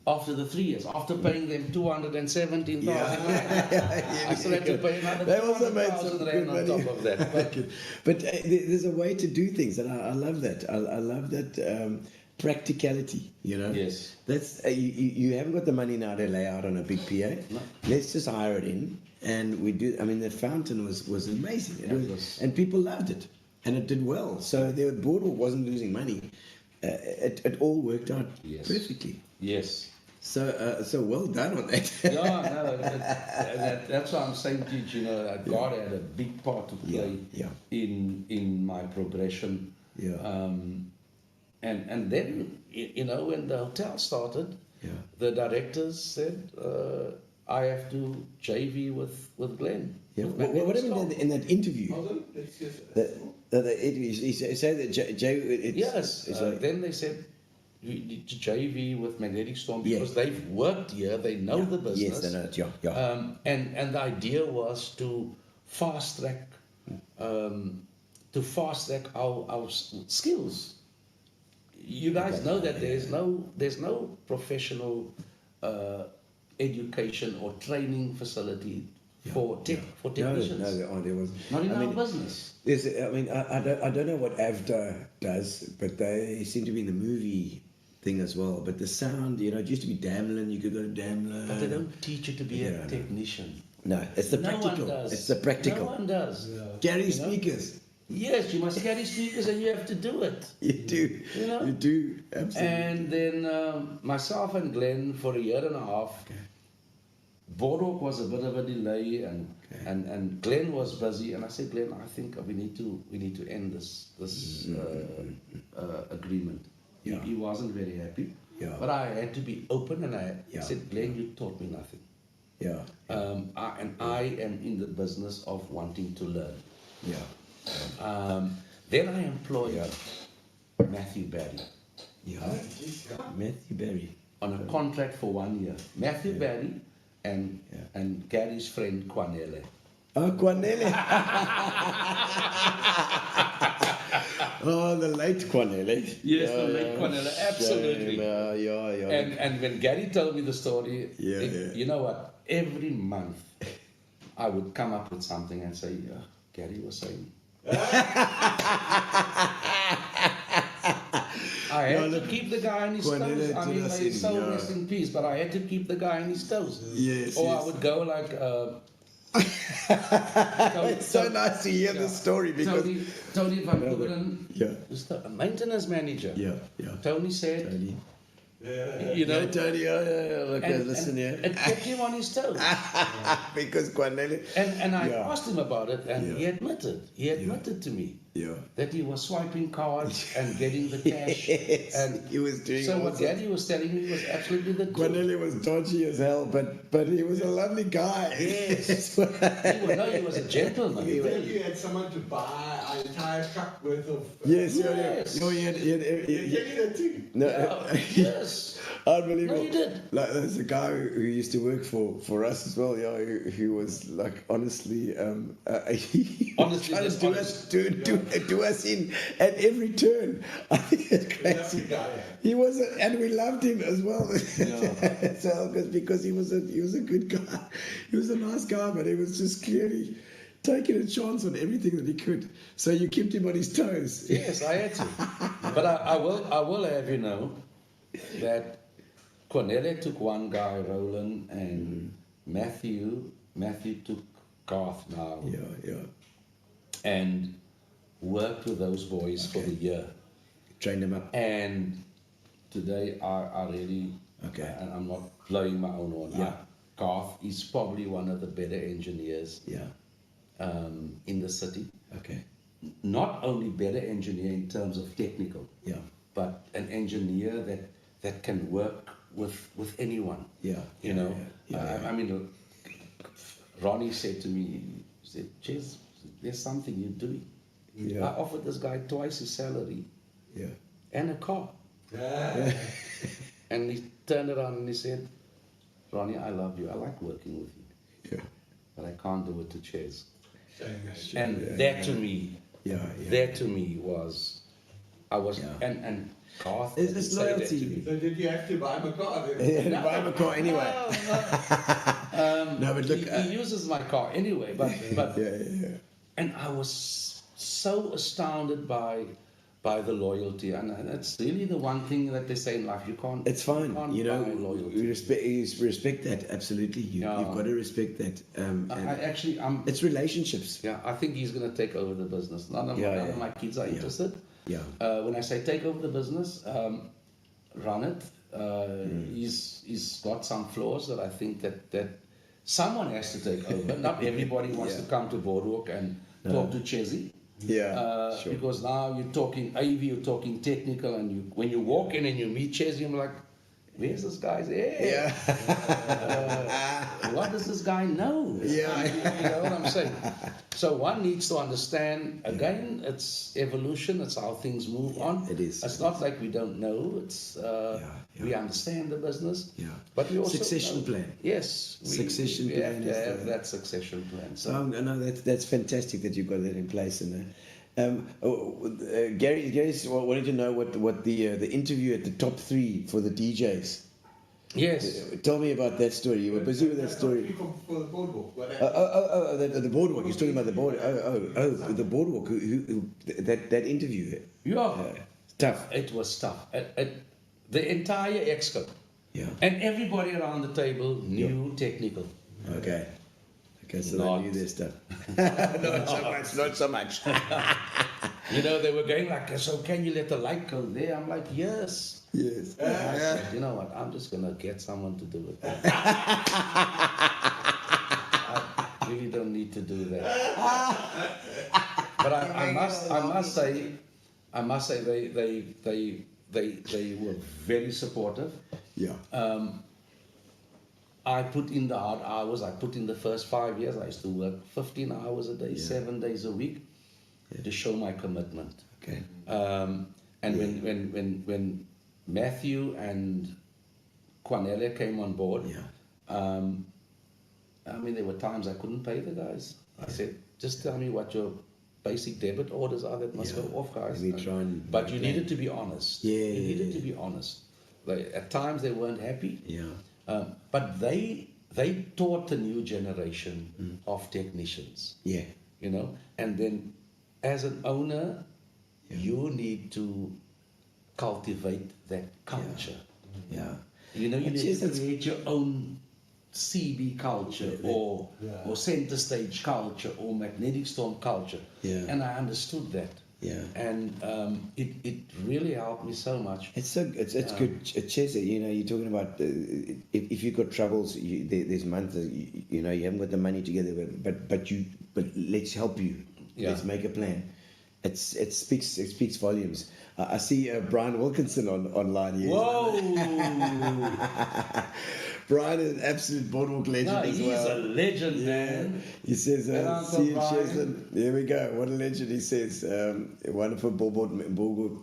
after the 3 years, after paying them 217,000 I still had to pay another 200,000 rand on top of that. But there's a way to do things, and I love that. I love that practicality, you know. Yes. That's you haven't got the money now to lay out on a big PA. No. Let's just hire it in, and we do. I mean, the fountain was amazing, and people loved it, and it did well. So the Boardwalk wasn't losing money. It all worked out perfectly. Yes. So well done on that. That's what I'm saying to you. You know, that God had a big part to play in my progression. And then, you know, when the hotel started, the directors said, I have to JV with Glenn. Yeah. What happened in that interview? Hold on, let's just. The interview, he said that Jay. Yes. Then they said, to JV with Magnetic Storm Yeah. because they've worked here, they know the business. Yes, they know it. Yeah. And the idea was to fast track our skills. You guys know that there's no professional education or training facility for technicians. No, there was Not in our business. I don't know what AVDA does, but they seem to be in the movie thing as well. But the sound, it used to be Damlin. You could go to Damlin. But they don't teach you to be a technician. No, it's the No practical. one does. It's the practical. No one does. Carry speakers. Yes, you must carry speakers and you have to do it. You do. You know? You do. Absolutely. And then myself and Glenn for a year and a half. Boardwalk was a bit of a delay, and Glenn was busy, and I said, Glenn, I think we need to end this agreement. Yeah. He wasn't very happy, Yeah. but I had to be open, and I said, Glenn, you taught me nothing. Yeah. I am in the business of wanting to learn. Yeah. Then I employed Matthew Barry Yeah. Matthew Barry. on a contract for 1 year. Matthew Barry and Gary's friend Quanele. Oh, Quanele. Oh, the late Quanele. Yes, the late Quanele, absolutely. Yeah. And when Gary told me the story, Yeah. you know what? Every month I would come up with something and say, Gary was saying. I had to keep the guy on his Quanele toes. I mean, did us may in, his soul yeah. rest in peace, but I had to keep the guy on his toes. Yes, Or yes. I would go like. It's so nice to hear the story because. Tony van Koeveren, Yeah. a maintenance manager. Yeah. Tony said, Tony. you know, Tony. Yeah. Okay, listen here. it kept him on his toes. Because Quanele. And I Yeah. asked him about it, and Yeah. he admitted to me Yeah. that he was swiping cards and getting the cash. Yes, And he was doing so all what sorts. Gary was telling me was absolutely the truth. Quanele was dodgy as hell, but he was a lovely guy. Yes. He was a gentleman. You think you had someone to buy an entire truck worth of. Yes, Yes. No, he had, Did you tell you that too? no, Yes. unbelievable. No, you did. Like, there's a guy who used to work for us as well. Yeah, who was like honestly, he Honestly, trying to just do us in at every turn. I think it's crazy. guy. He was, and we loved him as well. Yeah. So, because he was a good guy. He was a nice guy, but he was just clearly taking a chance on everything that he could. So you kept him on his toes. Yes, I had to. But I will have you know that Cornelia took one guy, Roland, and Matthew took Garth now, Yeah. and worked with those boys for the year. Trained him up. And today I really, Okay. and I'm not blowing my own horn. Yeah. Garth is probably one of the better engineers Yeah. in the city. Okay. Not only better engineer in terms of technical, Yeah. but an engineer that can work with anyone. Yeah. You know, Yeah. I mean, Ronnie said to me, he said, Ches, there's something you're doing. Yeah. I offered this guy twice his salary Yeah. and a car. Yeah. And he turned around and he said, Ronnie, I love you. I like working with you, Yeah. but I can't do it to Ches. Shame. And that to me, Yeah. that to me was, I was, Yeah. and Garth There's had this to say that loyalty. to me. So did you have to buy him a car then? Yeah, buy him a car anyway. No, but look. He uses my car anyway, but Yeah. and I was so astounded by the loyalty, and it's really the one thing that they say in life: you can't. It's fine. can't You know, buy loyalty. we respect that absolutely. Yeah. You've got to respect that. And I'm. it's relationships. Yeah, I think he's going to take over the business. None of my kids are interested. Yeah. When I say take over the business, run it. He's got some flaws that I think that someone has to take over. Not everybody wants to come to Boardwalk and talk to Chesy. Yeah. Sure. Because now you're talking AV, you're talking technical, and when you walk in and you meet Chesy, I'm like, where's this guy's hair? Yeah. What does this guy know? Yeah. You know what I'm saying? So one needs to understand, again, it's evolution, it's how things move on. it is. It's not like we don't know, it's we understand the business. Yeah. But we also Succession know- plan. Yes. Succession we plan have to is have the- that succession plan. So So no, that's fantastic that you've got that in place. And Gary wanted to know what the interview at the top 3 for the DJs. yes. Tell me about that story. You were busy with that story. For the boardwalk. What The boardwalk. You're talking about the board. The boardwalk. Who that interview? Yeah. Tough. It was tough. The entire exco. Yeah. And everybody around the table knew technical. Okay. Okay. So Not- they knew their stuff. Not so much. Not so much. You know, they were going like, so can you let the light go there? I'm like, yes. Yes. I said, you know what, I'm just going to get someone to do it. I really don't need to do that. But I must say they were very supportive. Yeah. I put in the hard hours. I put in the first 5 years. I used to work 15 hours a day, 7 days a week, to show my commitment. Okay. And when Matthew and Cornelia came on board, I mean, there were times I couldn't pay the guys. I said, just tell me what your basic debit orders are that must go off, guys. Let me try and But you plan. needed to be honest. Yeah, You needed yeah, to be honest. At times they weren't happy. Yeah. But they taught the new generation of technicians, Yeah. you know. And then, as an owner, you need to cultivate that culture. Yeah. You know, you It's need just- to it's- create your own CB culture or center stage culture or magnetic storm culture. Yeah. And I understood that. Yeah. And it really helped me so much. It's good, Chesa. You know, you're talking about if you've got troubles, there's months. You know, you haven't got the money together, but let's help you. Yeah. Let's make a plan. It speaks volumes. I see Brian Wilkinson online here. Whoa! Brian is an absolute boardwalk legend No, as he's well. a legend, man. He says, And Uncle see you, Brian. Cheslyn. There we go. What a legend. He says, wonderful boardwalk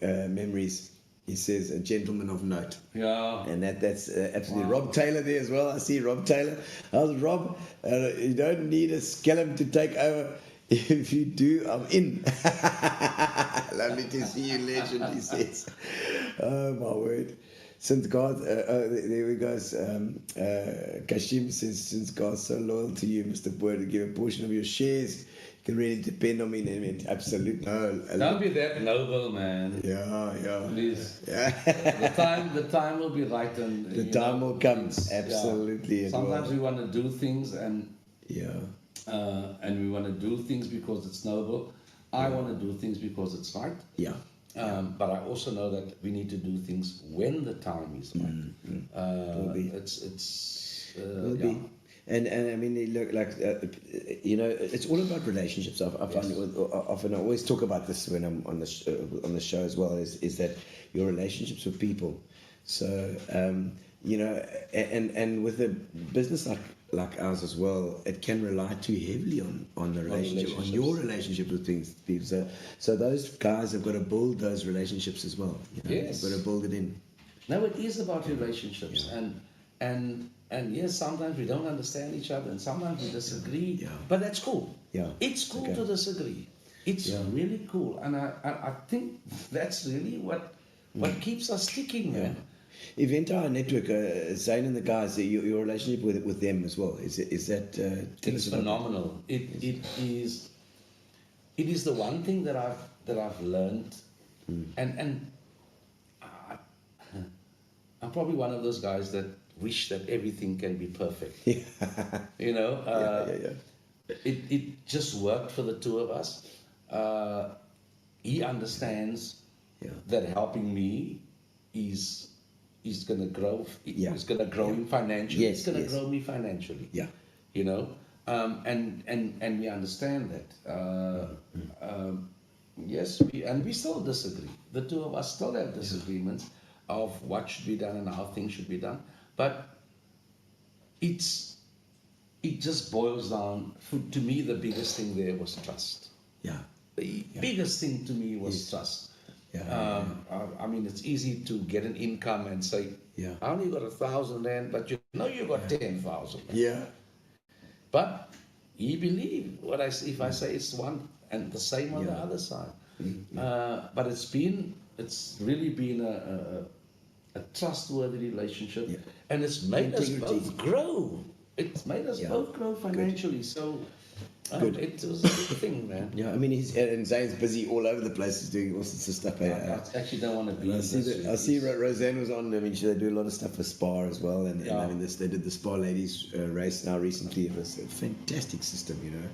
memories. He says, a gentleman of note. Yeah. And that's absolutely Rob Taylor there as well. I see Rob Taylor. How's Rob? You don't need a skeleton to take over. If you do, I'm in. Lovely to see you, legend, he says. Oh, my word. Since God, there we go. Kashim says, since God's so loyal to you, Mr. Boyd, to give a portion of your shares, you can really depend on me. I mean, absolute no. Don't be that noble, man. Yeah. Please. Yeah. The time will be right, and The you time know, will come. it's- Absolutely. it Sometimes will. we want to do things and we want to do things because it's noble. I want to do things because it's right. Yeah. But I also know that we need to do things when the time is right. Will be. Will Yeah. be. And I mean, look, like you know, it's all about relationships. I find often I always talk about this when I'm on the show as well. Is that your relationships with people? So you know, and with a business like ours as well, it can rely too heavily on the relationship, on your relationship with people. So those guys have got to build those relationships as well. You know? Yes. They've got to build it in. No, it is about relationships, and yes, sometimes we don't understand each other, and sometimes we disagree. Yeah. But that's cool. Yeah. It's cool Okay. to disagree. It's really cool, and I think that's really what keeps us sticking, man. If entire network, Zane and the guys, your relationship with them as well, is that? Tell It's us about phenomenal. It is the one thing that I've learned, and I'm probably one of those guys that wish that everything can be perfect. that. You know, Yeah. it just worked for the two of us. He understands that helping me is going to grow. It's going to grow him financially. Yes, it's going to yes. grow me financially. Yeah. You know, and we understand that. Yes, we still disagree. The two of us still have disagreements, of what should be done and how things should be done. But it just boils down, to me, the biggest thing there was trust. Yeah. The biggest thing to me was trust. Yeah. I mean, it's easy to get an income and say, Yeah. I only got 1,000 rand, but you know you got 10,000. Yeah. But he believed what I say. If I say it's one, and the same on the other side. But it's really been a trustworthy relationship, and it's made us both grow. It's made us both grow financially. So it was a good thing, man. Yeah, I mean, and Zane's busy all over the place. He's doing all sorts of stuff. I actually don't want to be. I see Roseanne was on. I mean, they do a lot of stuff for Spa as well, and I mean, they did the Spa Ladies race now recently. It was a fantastic system, you know.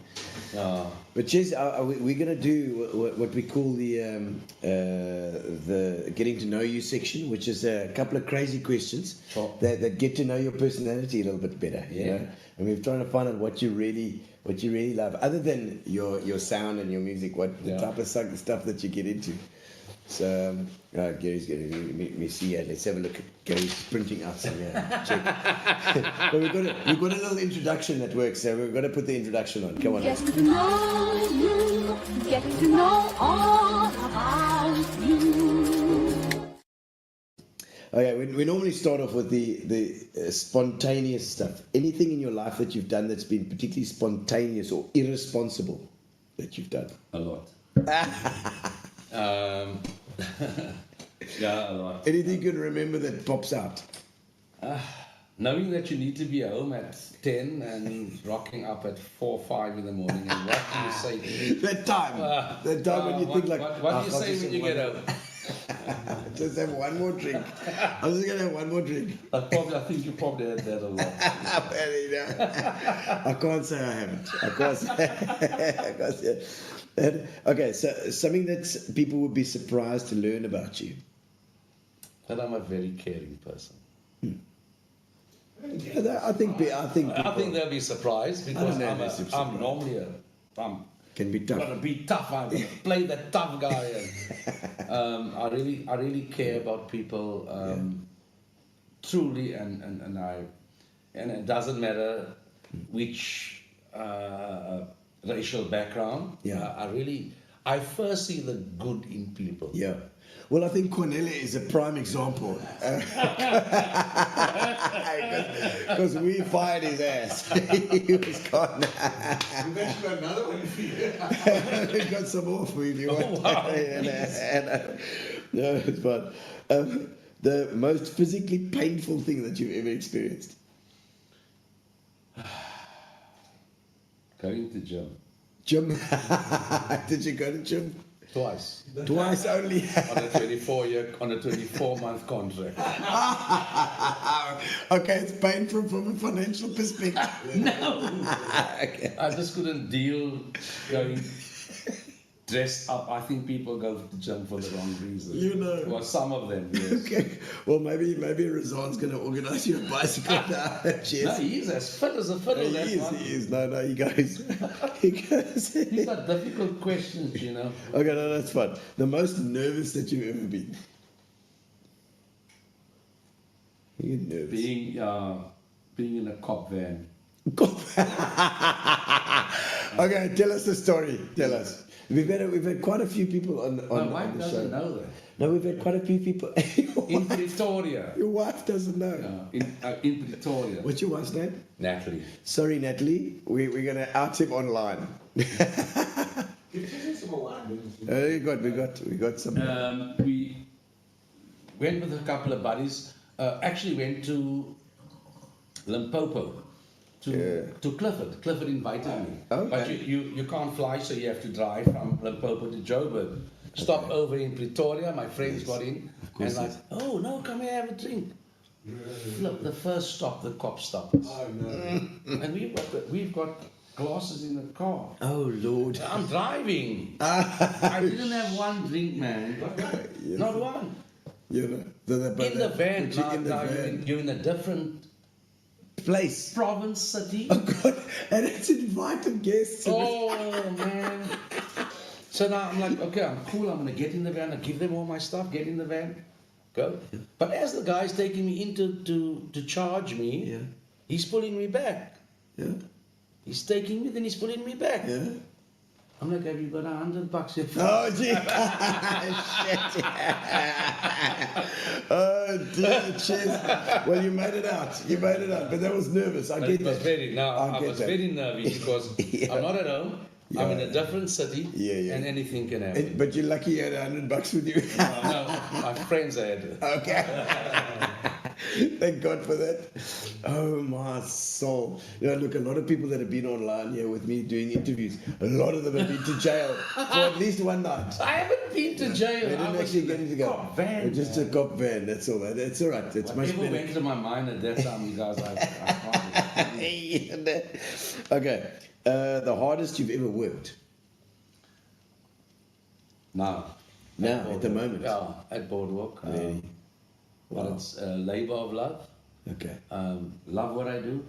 But Ches, we're going to do what we call the getting to know you section, which is a couple of crazy questions that get to know your personality a little bit better. You know? And we're trying to find out what you really love, other than your sound and your music. What the type of stuff that you get into. So Gary's getting me see. Let's have a look at Gary's printing out some. Check. But we've got a little introduction that works. So we've got to put the introduction on. Come on. Getting to know you, getting to know all about you. Okay, we normally start off with the spontaneous stuff. Anything in your life that you've done that's been particularly spontaneous or irresponsible that you've done? A lot. Yeah, a lot. Anything you can remember that pops out? Knowing that you need to be home at 10 and rocking up at 4 or 5 in the morning, and what do you say to me? That time when you think like... What do you say when you get home? Just have one more drink. I'm just going to have one more drink. I think you probably had that a lot. I can't say I haven't. I can't say. Okay, so something that people would be surprised to learn about you. That I'm a very caring person. I think they'll be surprised because I'm normally can be tough. Gotta be tough. I'm gonna play the tough guy. And, I really care about people truly, and it doesn't matter which racial background. I first see the good in people. Yeah. Well, I think Cornelia is a prime example. Because we fired his ass. He was gone. We've actually got another one for you. We've got some more for you if you want. Wow. No, it's fun. The most physically painful thing that you've ever experienced? Going to gym. Gym? Did you go to gym? Twice. Twice only. On a 24-month contract. Okay, it's painful from a financial perspective. No. Okay. I just couldn't deal going dressed up. I think people go to gym for the wrong reason. You know. Well, some of them, yes. Okay. Well, maybe Razan's going to organise you a bicycle now. No, he's as fit as a fiddle. He is. No, he goes. These are difficult questions, you know. Okay, no, that's fun. The most nervous that you've ever been? You're nervous. Being in a cop van. Okay, tell us the story. Tell us. We've had quite a few people on My wife the doesn't show. know that. No, we've had quite a few people. In Pretoria. Your wife doesn't know. In Pretoria. What's your wife's name? Natalie. Sorry, Natalie. We're going to out him online. Give us some more wine. We got some. We went with a couple of buddies. Actually went to Limpopo. To Clifford. Clifford invited me. Okay. But you can't fly, so you have to drive from Limpopo to Joburg. Stop over in Pretoria. My friends got in. And like, oh, no, come here, have a drink. Look, the first stop, the cop stopped us. Oh, no. And we've got glasses in the car. Oh, Lord. I'm driving. I didn't have one drink, man. Not one. You know, In the van. You're in a different place. province, city. Oh, God. And it's invited guests. Oh, man. So now I'm like, okay, I'm cool. I'm going to get in the van. I give them all my stuff, get in the van. go. But as the guy's taking me in to charge me, Yeah. he's pulling me back. Yeah. He's taking me, then he's pulling me back. Yeah. I'm like, have you got $100 here? Oh, gee. Shit. Oh, dear, Ches. Well, you made it out. You made it out. But that was nervous. I But get it was that. very, no, I get was that. very nervous because Yeah. I'm not at home. I'm in a different city, Yeah, yeah. and anything can happen. But you're lucky you had $100 with you. No, my friends had it. Okay. Thank God for that. Oh, my soul. You know, look, a lot of people that have been online here with me doing interviews, a lot of them have been to jail for at least one night. I haven't been to jail. They I didn't was actually in get a to go. cop van. Just a cop van, that's all. That's all right. It's much Whatever better. went through my mind at that time, you guys, I can't. Okay. The hardest you've ever worked? Now, At the moment? Yeah, at Boardwalk. Really? But it's a labor of love. Okay. Love what I do.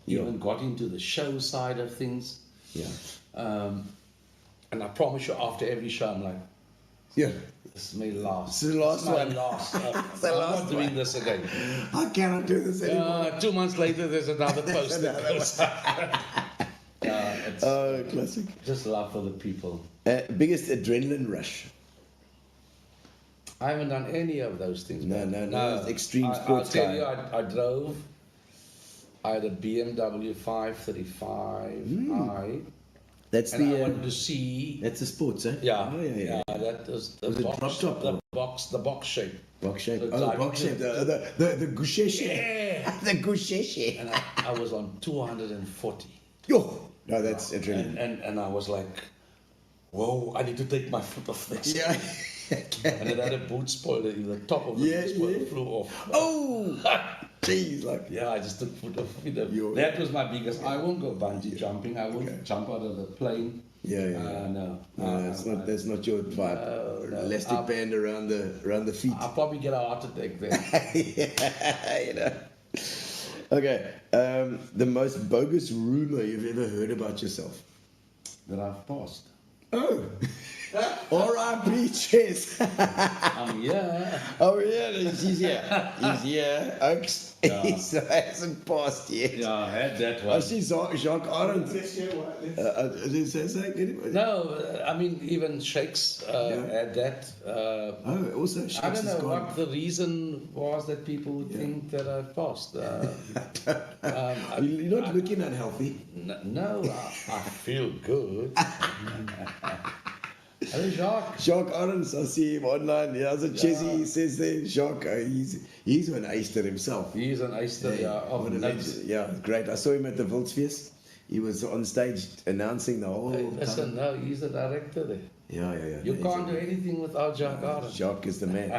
Even got into the show side of things. Yeah. And I promise you, after every show, I'm like, Yeah. this may last. It's the last It's my one. last. It's the I'm last not doing one. this again. I cannot do this anymore. 2 months later, there's another post. that another goes up. It's Oh, classic. just love for the people. Biggest adrenaline rush? I haven't done any of those things. No, man. it's extreme sports I'll tell guy. you, I drove. I had a BMW 535i, That's and I the wanted to see. that's the sports, eh? Yeah, Oh, yeah. that was the Was it box, drop top or- the box shape. Box shape. So Oh, the driving box to- shape. The gusheshe. Yeah. The gusheshe. And I was on 240, Yo. No, that's adrenaline. and I was like, whoa! I need to take my foot off this. Yeah. And it had a boot spoiler. The top of the Yeah, boot spoiler yeah. flew off. Oh. Jeez, like. Yeah, I just took foot off. Yo. That was my biggest. I won't go bungee jumping. I won't Okay. jump out of the plane. Yeah. No. No, that's not your vibe. No. Elastic band around the feet. I'll probably get a heart attack there. Yeah, you know. Okay. The most bogus rumor you've ever heard about yourself? That I've passed. Oh. R.I.P. Ches. Yeah. Oh yeah, he's here. He's here. Oaks. Yeah. He hasn't passed yet. Yeah, I had that I one. see Jacques Arendt. Next year, what? No, I mean, even Shakes had that. Oh, also I Shakes don't is know gone. what the reason was that people would think that I passed. You're not looking unhealthy. No, I feel good. Hello, Jacques. Jacques Arendt, I see him online. Yeah, so Chesy says there, Jacques, he's an Easter himself. He's an Easter of What a nuts. legend. Yeah, great. I saw him at the Wildfeest. He was on stage announcing the whole Listen, time. no, he's the director there. Yeah. You He's can't a- do anything without Jacques Arendt. Jacques is the man.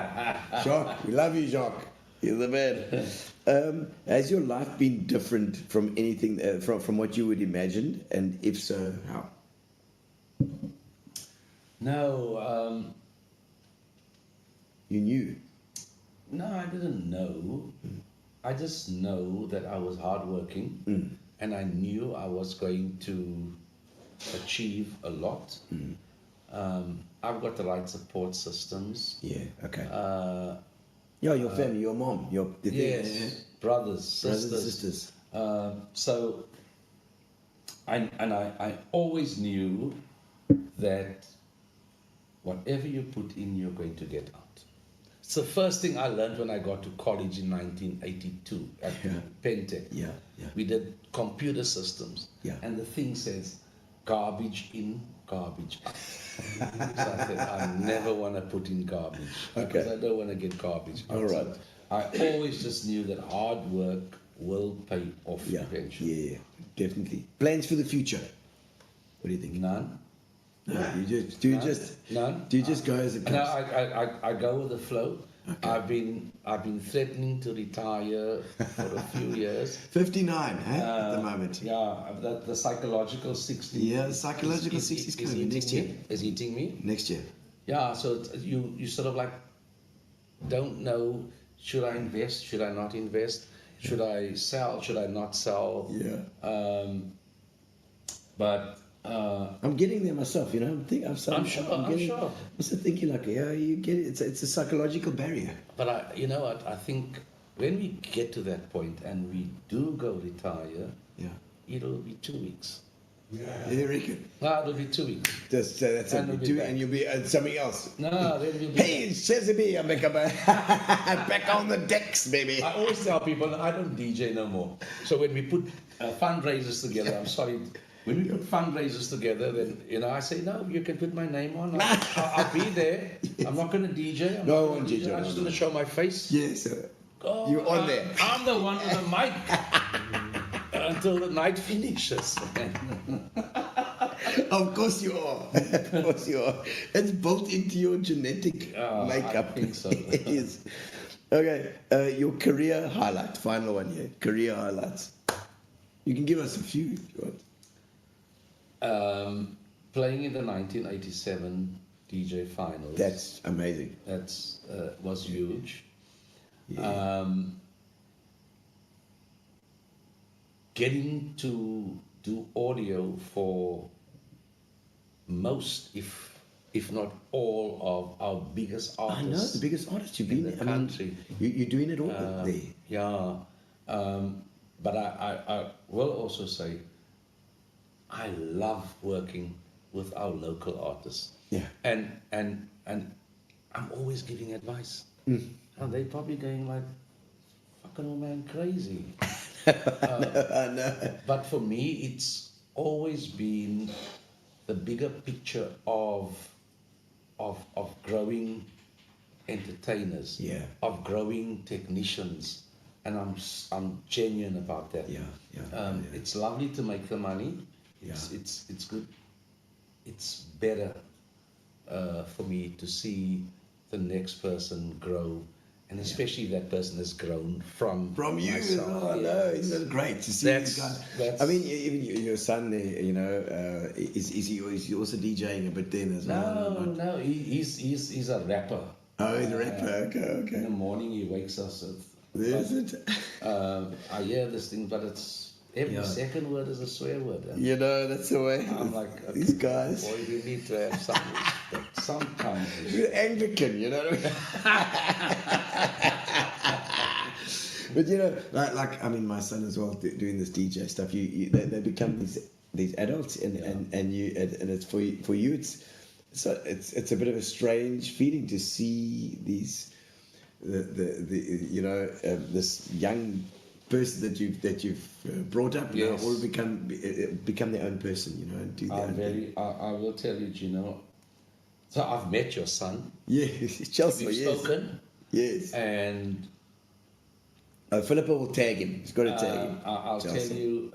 Jacques, we love you, Jacques. You're the man. Has your life been different from anything, from what you would imagine? And if so, how? No, You knew. no, I didn't know. I just know that I was hardworking, and I knew I was going to achieve a lot. I've got the right support systems. Yeah, okay. Yeah, Your family, your mom, the yes, thing. brothers, sisters. Brothers and sisters. So, I always knew that whatever you put in, you're going to get out. It's the first thing I learned when I got to college in 1982 at Pentec. Yeah. We did computer systems. Yeah. And the thing says, garbage in, garbage out. So I said, I never want to put in garbage. Because Okay. I don't want to get garbage out. All right. So I always just knew that hard work will pay off Yeah, eventually. yeah, definitely. Plans for the future? What do you think? None. No, do you just go as it No, comes? I go with the flow. I've been threatening to retire for a few years. 59, at the moment. Yeah, the psychological 60. Yeah, the psychological 60 is coming next year. Is eating me. Next year. Yeah, so you sort of like don't know, should I invest? Should I not invest? Should I sell? Should I not sell? Yeah. But I'm getting there myself, you know. I'm sure. I'm also thinking like, yeah, you get it. It's a psychological barrier. But you know what? I think when we get to that point and we do go retire, Yeah. it'll be 2 weeks. You reckon? No, it'll be 2 weeks. That's And it. we'll be Do, back. and you'll be something else. No, then we'll be. Hey, it's Cheslyn Botha. I'm back on the decks, baby. I always tell people I don't DJ no more. So when we put fundraisers together, I'm sorry. When we put fundraisers together, then I say no. You can put my name on. I'll be there. I'm not going to DJ. I'm just going to show my face. Yes, Oh, you're on there. I'm the one with the mic until the night finishes. Of course you are. Of course you are. It's built into your genetic makeup. I think so. It is. Okay, your career highlight. Final one here. Career highlights. You can give us a few if you want. Playing in the 1987 DJ finals. That's amazing. That's was huge. Yeah. Getting to do audio for most, if not all, of our biggest I know, artists. the biggest artist you've in been the country. You're doing it all there. Yeah, but I will also say I love working with our local artists. Yeah. And I'm always giving advice. And they're probably going like, fucking old man crazy. I know. But for me, it's always been the bigger picture of growing entertainers, Yeah. of growing technicians, and I'm genuine about that. Yeah. It's lovely to make the money. It's good. It's better for me to see the next person grow. And especially if that person has grown from you. myself. Oh, Yeah. no, isn't it great to see That's- these guys? that's- I mean, even your son there, is he also DJing a bit then as well? No, he's a rapper. Oh, he's a rapper. In Okay. the morning he wakes us up. Is it? I hear this thing, but it's every second word is a swear word. And You know, that's the way. I'm like, These guys. boy, we need to have some respect, some kind of respect. You're Anglican, you know what I mean? But like I mean, my son as well doing this DJ stuff. They become these adults, and it's for you. It's a bit of a strange feeling to see these this young person that you've brought up now Yes. all become their own person, and do their own thing. I will tell you, Gino. So I've met your son. Yes, Chelsea. We've Yes, spoken, yes. and Philippa will tag him. He's got to tag him. I'll tell Chelsea. you.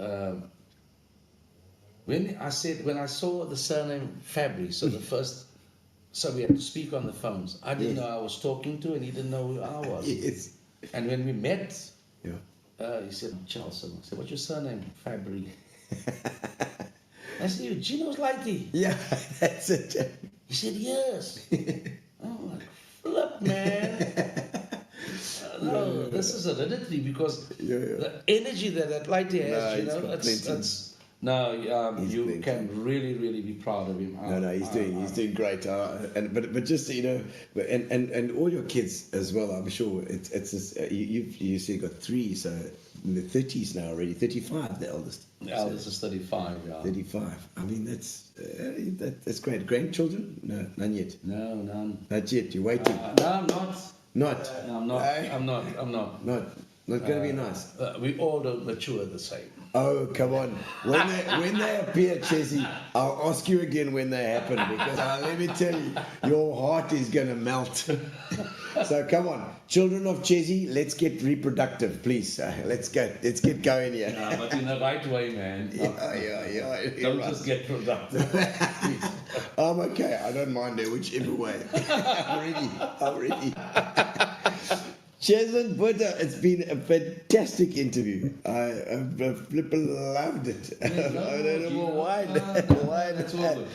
When I saw the surname Fabry, so we had to speak on the phones. I didn't know I was talking to, and he didn't know who I was. Yes. And when we met, Yeah. he said, Chelsea. I said, what's your surname? Fabry. I said, Gino's Lighty. Yeah, that's it. He said, yes. I'm like, flip, man. No, this is hereditary because the energy that Lighty has, No, he's got plenty. He's you plenty. can really, really be proud of him. No, he's doing great. But just and all your kids as well. I'm sure it's just, you said you got 3, so in the 30s now already. 35, the eldest. The eldest is 35. Yeah. 35. I mean, that's great. Grandchildren? No, none yet. No, none. Not yet. You're waiting. No, I'm not. Not. No, I'm not. Aye. I'm not. Not going to be nice. We all don't mature the same. Oh, come on. When they appear, Chesy, I'll ask you again when they happen, because let me tell you, your heart is going to melt. So come on. Children of Chesy, let's get reproductive, please. Let's get going here. Yeah, but in the right way, man. Yeah. Don't just get productive. I'm okay. I don't mind it, whichever way. I'm ready. Cheslyn Botha, it's been a fantastic interview. I flippin' loved it. I don't know wine. That's all good.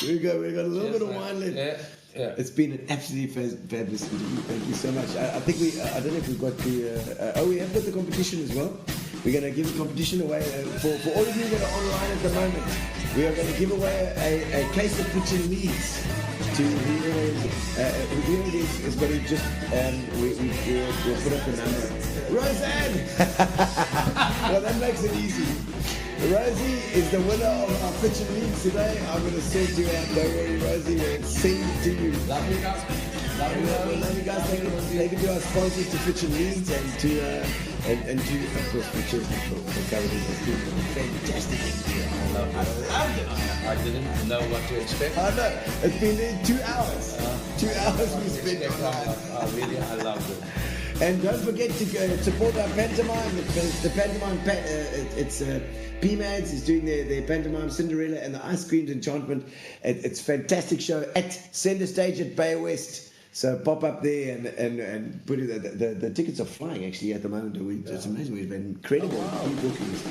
We got a little bit of man. wine left. Yeah. It's been an absolutely fabulous interview. Thank you so much. I think I don't know if we've got the. We have got the competition as well. We're going to give a competition away for all of you that are online at the moment. We are going to give away a case of Kitchen Leeds to whoever it is going to just, we'll put up the number. Roseanne! Well, that makes it easy. Rosie is the winner of our Kitchen Leeds today. I'm going to sort you out. Don't worry, Rosie. We'll send it to you. Love you guys. Love you guys. Thank you to our sponsors, to Kitchen Leeds, and to, of course, Richard for covering this fantastic interview. I loved it. I didn't know what to expect. I know. It's been there 2 hours. 2 hours we spent online. I loved it. And don't forget to support our pantomime. The pantomime, it's PMads is doing their pantomime Cinderella and the Ice Queen's Enchantment. It's a fantastic show at Center Stage at Bay West. So pop up there and put it. The tickets are flying actually at the moment. It's amazing. We've been incredible bookings.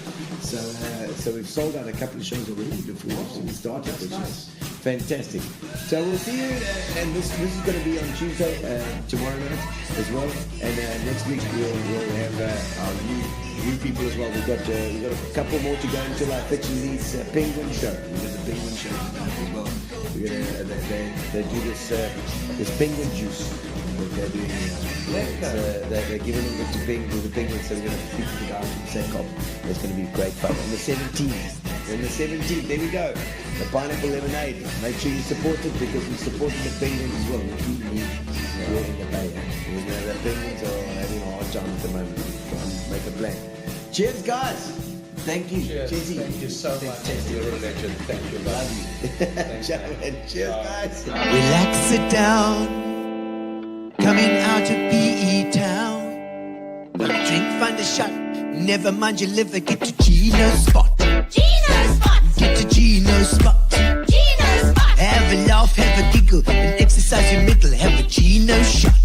So we've sold out a couple of shows already before we started, which is fantastic. So we'll see you, and this is going to be on Tuesday, tomorrow night as well. And next week we'll have our new people as well. We've got a couple more to go until our Kitchen Leeds Penguin show. There's a Penguin show as well. They do this penguin juice that they're doing. They're giving it to the penguins, so we're going to speak to the guys from Secop. It's going to be great fun. On the 17th. There we go. The pineapple lemonade. Make sure you support it because we supported the penguins as well. We're keeping you here in the bay. The penguins are having a hard time at the moment. Try and make a plan. Cheers, guys. Thank you. Cheers. Cheersy. Thank you so much. You're a legend. Thank you. Love you. Cheers, guys. Relax, sit down. Coming out of PE town. One drink, find a shot. Never mind your liver, get to Gino's spot. Gino spot! Get to Gino's spot. Gino spot! Have a laugh, have a giggle, and exercise your middle. Have a Gino shot.